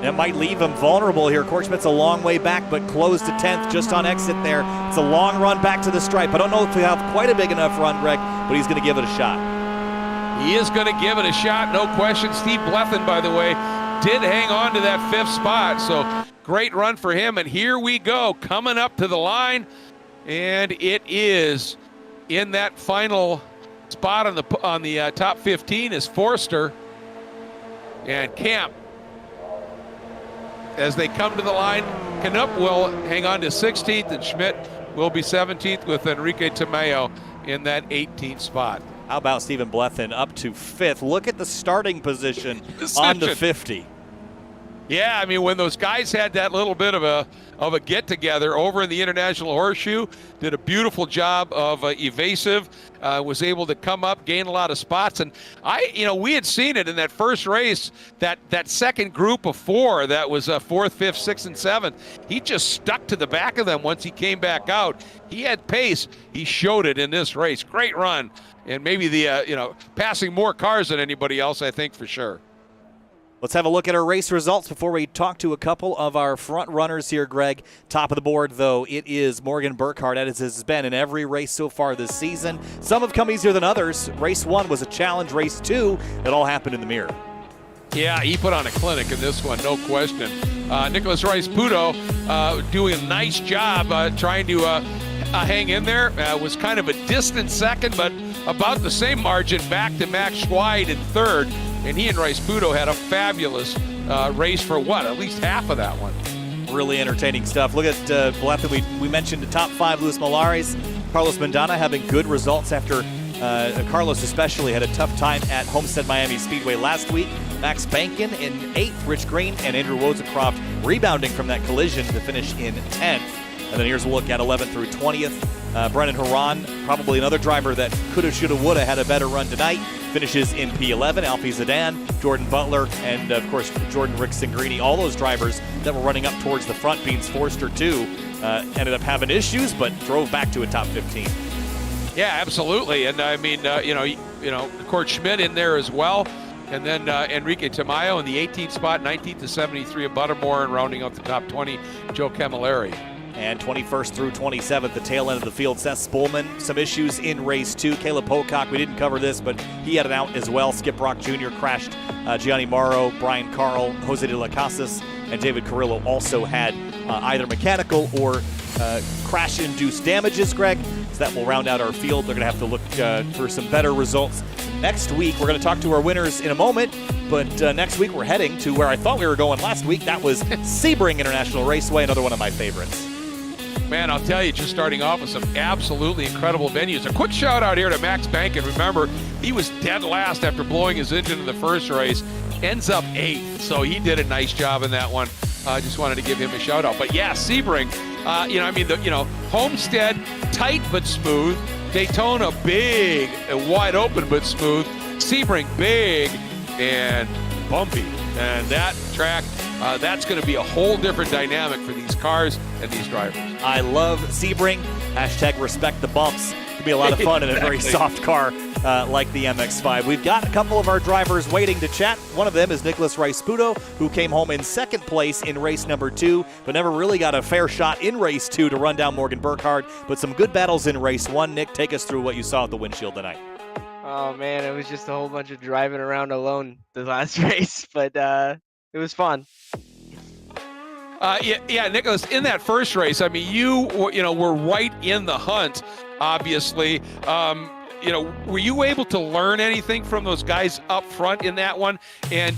It might leave him vulnerable here. Court Schmidt's a long way back, but closed to 10th just on exit there. It's a long run back to the stripe. I don't know if he'll have quite a big enough run, Greg, but he's going to give it a shot.
He is going to give it a shot, no question. Steve Blethen, by the way, did hang on to that 5th spot, so great run for him. And here we go, coming up to the line, and it is in that final spot on the top 15 is Forster and Camp. As they come to the line, Knupp will hang on to 16th, and Schmidt will be 17th with Enrique Tamayo in that 18th spot.
How about Stephen Blethen up to 5th? Look at the starting position on the 50.
Yeah, I mean, when those guys had that little bit of a get-together over in the International Horseshoe, did a beautiful job of evasive, was able to come up, gain a lot of spots. And we had seen it in that first race, that second group of 4 that was 4th, 5th, 6th, and 7th. He just stuck to the back of them once he came back out. He had pace. He showed it in this race. Great run. And maybe passing more cars than anybody else, I think, for sure.
Let's have a look at our race results before we talk to a couple of our front runners here, Greg. Top of the board, though, it is Morgan Burkhardt, as has been in every race so far this season. Some have come easier than others. Race 1 was a challenge. Race 2, it all happened in the mirror.
Yeah, he put on a clinic in this one, no question. Nicholas Rice-Puto doing a nice job trying to hang in there. Was kind of a distant second, but about the same margin back to Max Schweid in 3rd. And he and Rice-Puto had a fabulous race for at least half of that one.
Really entertaining stuff. Look at Blethen. We mentioned the top 5, Luis Molares. Carlos Mendana having good results after Carlos especially had a tough time at Homestead Miami Speedway last week. Max Bankin in 8th, Rich Green and Andrew Wozencroft rebounding from that collision to finish in 10th. And then here's a look at 11th through 20th. Brennan Haran, probably another driver that coulda, shoulda, woulda had a better run tonight. Finishes in P11. Alfie Zidane, Jordan Butler, and of course Jordan Rick-Singrini. All those drivers that were running up towards the front, Beans Forster too, ended up having issues, but drove back to a top 15.
Yeah, absolutely. And I mean, Court Schmidt in there as well. And then Enrique Tamayo in the 18th spot, 19th to 73 of Buttermore, and rounding out the top 20, Joe Camilleri.
And 21st through 27th, the tail end of the field, Seth Spolman. Some issues in race 2. Caleb Pocock, we didn't cover this, but he had it out as well. Skip Rock Jr. crashed. Gianni Morrow, Brian Carl, Jose de la Casas, and David Carrillo also had either mechanical or crash-induced damages, Greg. So that will round out our field. They're going to have to look for some better results next week. We're going to talk to our winners in a moment, but next week we're heading to where I thought we were going last week. That was Sebring International Raceway, another one of my favorites.
Man, I'll tell you, just starting off with some absolutely incredible venues. A quick shout out here to Max Bankin. Remember, he was dead last after blowing his engine in the first race. Ends up 8th, so he did a nice job in that one. I just wanted to give him a shout out. But yeah, Sebring, Homestead, tight but smooth. Daytona, big and wide open but smooth. Sebring, big and bumpy. And that track, that's going to be a whole different dynamic for these cars and these drivers.
I love Sebring. Hashtag respect the bumps. It'll be a lot of fun in a very soft car like the MX-5. We've got a couple of our drivers waiting to chat. One of them is Nicholas Rice-Puto, who came home in 2nd place in race number 2, but never really got a fair shot in race 2 to run down Morgan Burkhardt. But some good battles in race 1. Nick, take us through what you saw at the windshield tonight.
Oh man, it was just a whole bunch of driving around alone the last race, but it was fun.
Yeah, Nicholas, in that first race, I mean, you were right in the hunt, obviously. Were you able to learn anything from those guys up front in that one? And,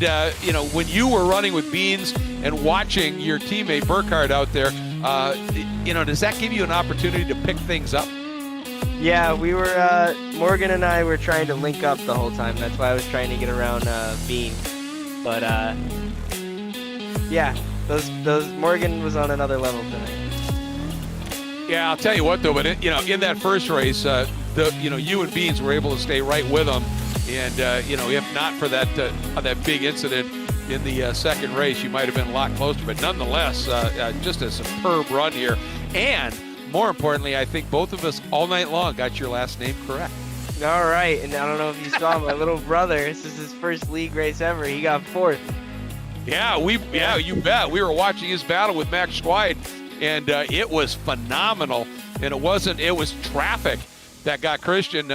when you were running with Beans and watching your teammate Burkhardt out there, does that give you an opportunity to pick things up?
Yeah, we were, Morgan and I were trying to link up the whole time. That's why I was trying to get around Bean. But, yeah, those Morgan was on another level tonight.
Yeah, I'll tell you what, though, but, in that first race, you and Beans were able to stay right with them. And, if not for that big incident in the second race, you might have been a lot closer. But nonetheless, just a superb run here. And more importantly, I think both of us all night long got your last name correct.
All right, and I don't know if you saw my little brother. This is his first league race ever. He got 4th.
Yeah, you bet. We were watching his battle with Max Schweid, and it was phenomenal. And it was traffic that got Christian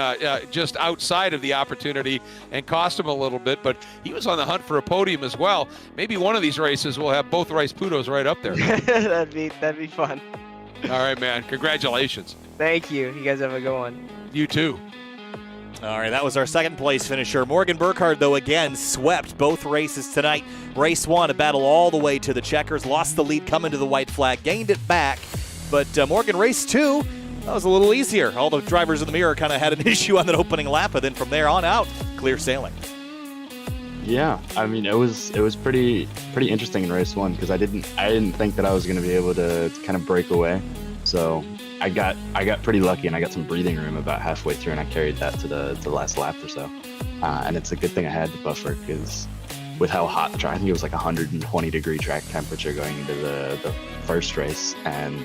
just outside of the opportunity and cost him a little bit, but he was on the hunt for a podium as well. Maybe one of these races we'll have both Rice Putos right up there.
that'd be fun.
All right, man. Congratulations.
Thank you. You guys have a good one.
You too.
All right, that was our second place finisher. Morgan Burkhardt, though, again, swept both races tonight. Race 1, a battle all the way to the checkers, lost the lead coming to the white flag, gained it back. But Morgan, race 2, that was a little easier. All the drivers in the mirror kind of had an issue on that opening lap, and then from there on out, clear sailing.
Yeah, I mean, it was pretty interesting in race 1 because I didn't think that I was going to be able to kind of break away. So I got pretty lucky, and I got some breathing room about halfway through, and I carried that to the last lap or so. And it's a good thing I had the buffer because with how hot the track, I think it was like 120-degree track temperature going into the first race, and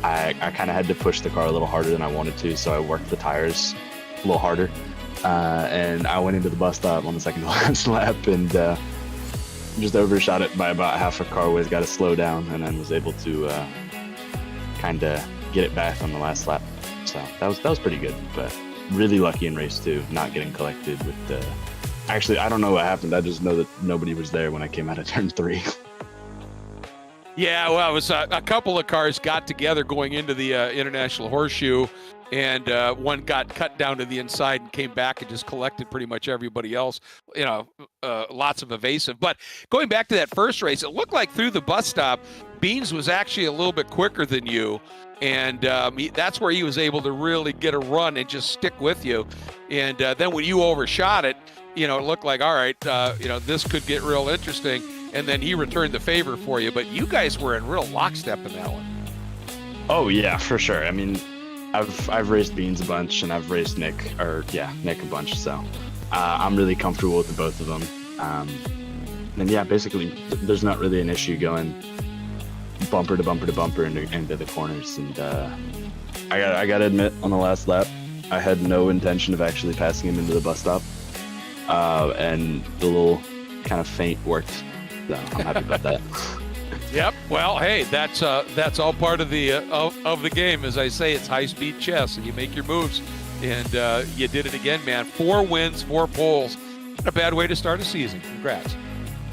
I kind of had to push the car a little harder than I wanted to, so I worked the tires a little harder. And I went into the bus stop on the second to last lap and just overshot it by about half a car width, got to slow down, and then was able to kind of get it back on the last lap. So that was pretty good, but really lucky in race 2, not getting collected with the... Actually, I don't know what happened. I just know that nobody was there when I came out of turn 3.
Yeah, well, it was a couple of cars got together going into the International Horseshoe, and one got cut down to the inside and came back and just collected pretty much everybody else. Lots of evasive. But going back to that first race, it looked like through the bus stop, Beans was actually a little bit quicker than you, and that's where he was able to really get a run and just stick with you. And then when you overshot it, it looked like, all right, this could get real interesting. And then he returned the favor for you. But you guys were in real lockstep in that one.
Oh, yeah, for sure. I mean, I've raced Beans a bunch, and I've raced Nick a bunch. So I'm really comfortable with the both of them. And yeah, basically, there's not really an issue going bumper to bumper to bumper into the corners. And I got to admit, on the last lap, I had no intention of actually passing him into the bus stop. And the little kind of feint worked. So I'm happy about that.
Yep. Well, hey, that's all part of the of the game. As I say, it's high-speed chess, and you make your moves. And you did it again, man. 4 wins, 4 poles. Not a bad way to start a season. Congrats.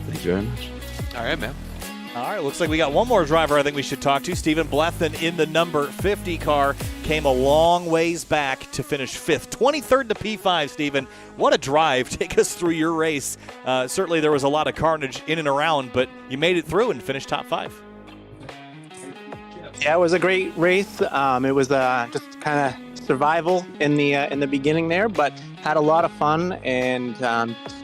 Thank you very much.
All right, man.
All right, looks like we got one more driver I think we should talk to. Stephen Blethen in the number 50 car. Came a long ways back to finish 5th. 23rd to P5, Stephen. What a drive. Take us through your race. Certainly there was a lot of carnage in and around, but you made it through and finished top 5.
Yeah, it was a great race. It was just kind of survival in the beginning there, but had a lot of fun, and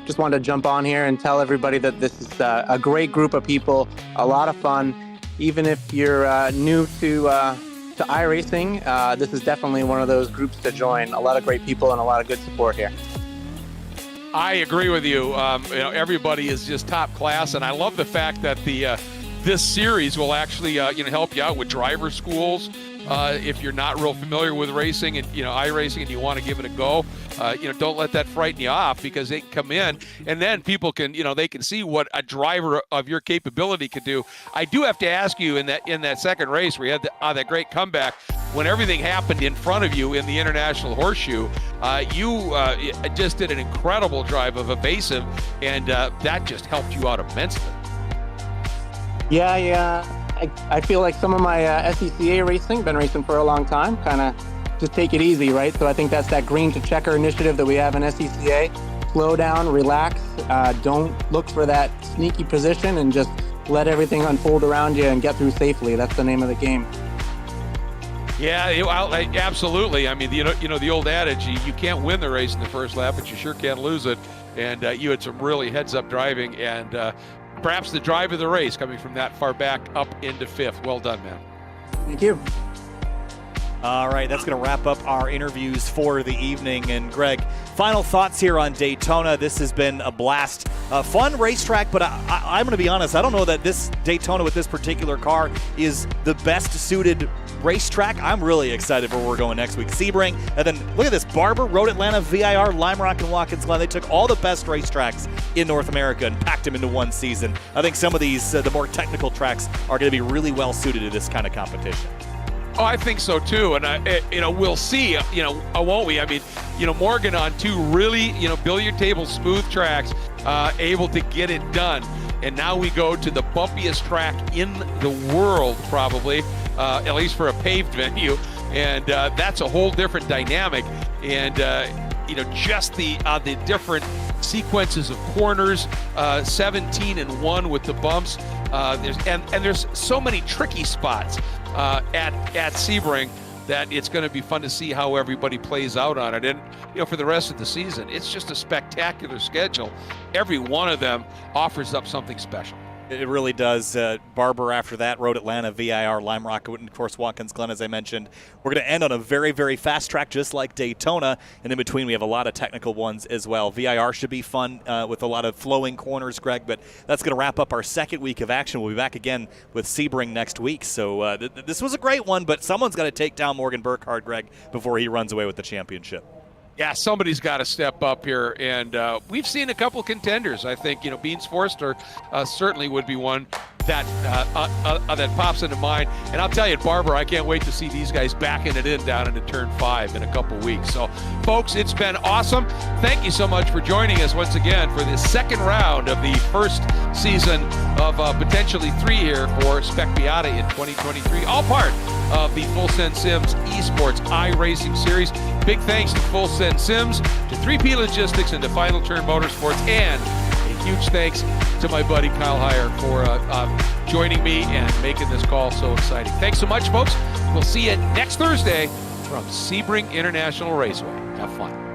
just wanted to jump on here and tell everybody that this is a great group of people, a lot of fun. Even if you're new to iRacing, this is definitely one of those groups to join. A lot of great people and a lot of good support here.
I agree with you. Everybody is just top class, and I love the fact that this series will actually help you out with driver schools. If you're not real familiar with racing and iRacing and you want to give it a go, don't let that frighten you off, because they can come in and then people can they can see what a driver of your capability can do. I do have to ask you, in that second race where you had that great comeback, when everything happened in front of you in the International Horseshoe, you just did an incredible drive of evasive, and that just helped you out immensely.
Yeah. I feel like some of my SCCA racing, been racing for a long time, kind of just take it easy, right? So I think that's that green to checker initiative that we have in SCCA. Slow down, relax, don't look for that sneaky position, and just let everything unfold around you and get through safely. That's the name of the game.
Yeah, absolutely. I mean, you know the old adage: you can't win the race in the first lap, but you sure can't lose it. And you had some really heads-up driving, and perhaps the drive of the race coming from that far back up into fifth. Well done, man.
Thank you.
All right, that's going to wrap up our interviews for the evening. And Greg, final thoughts here on Daytona. This has been a blast. Fun racetrack, but I'm going to be honest, I don't know that this Daytona with this particular car is the best suited racetrack. I'm really excited for where we're going next week. Sebring, and then look at this, Barber, Road Atlanta, VIR, Lime Rock, and Watkins Glen. They took all the best racetracks in North America and packed them into one season. I think some of these, the more technical tracks, are going to be really well suited to this kind of competition.
Oh, I think so too, and we'll see. Won't we? I mean, Morgan on two really, billiard table smooth tracks, able to get it done. And now we go to the bumpiest track in the world, probably, at least for a paved venue, and that's a whole different dynamic. And just the different sequences of corners, 17-1 with the bumps. There's so many tricky spots at Sebring that it's going to be fun to see how everybody plays out on it. And for the rest of the season, it's just a spectacular schedule. Every one of them offers up something special.
It really does. Barber after that, Road Atlanta, VIR, Lime Rock, and of course Watkins Glen, as I mentioned. We're going to end on a very, very fast track just like Daytona, and in between we have a lot of technical ones as well. VIR should be fun with a lot of flowing corners, Greg, but that's going to wrap up our second week of action. We'll be back again with Sebring next week. So this was a great one, but someone's got to take down Morgan Burkhardt, Greg, before he runs away with the championship.
Yeah, somebody's got to step up here, and we've seen a couple contenders. I think Beans Forster certainly would be one that pops into mind. And I'll tell you, Barber, I can't wait to see these guys backing it in down into turn 5 in a couple weeks. So, folks, it's been awesome. Thank you so much for joining us once again for this second round of the first season of potentially 3 here for Spec Miata in 2023, all part of the Full Send Sims Esports iRacing Series. Big thanks to Full Send Sims, to 3P Logistics, and to Final Turn Motorsports, and a huge thanks to my buddy Kyle Heyer for joining me and making this call so exciting. Thanks so much, folks. We'll see you next Thursday from Sebring International Raceway. Have fun.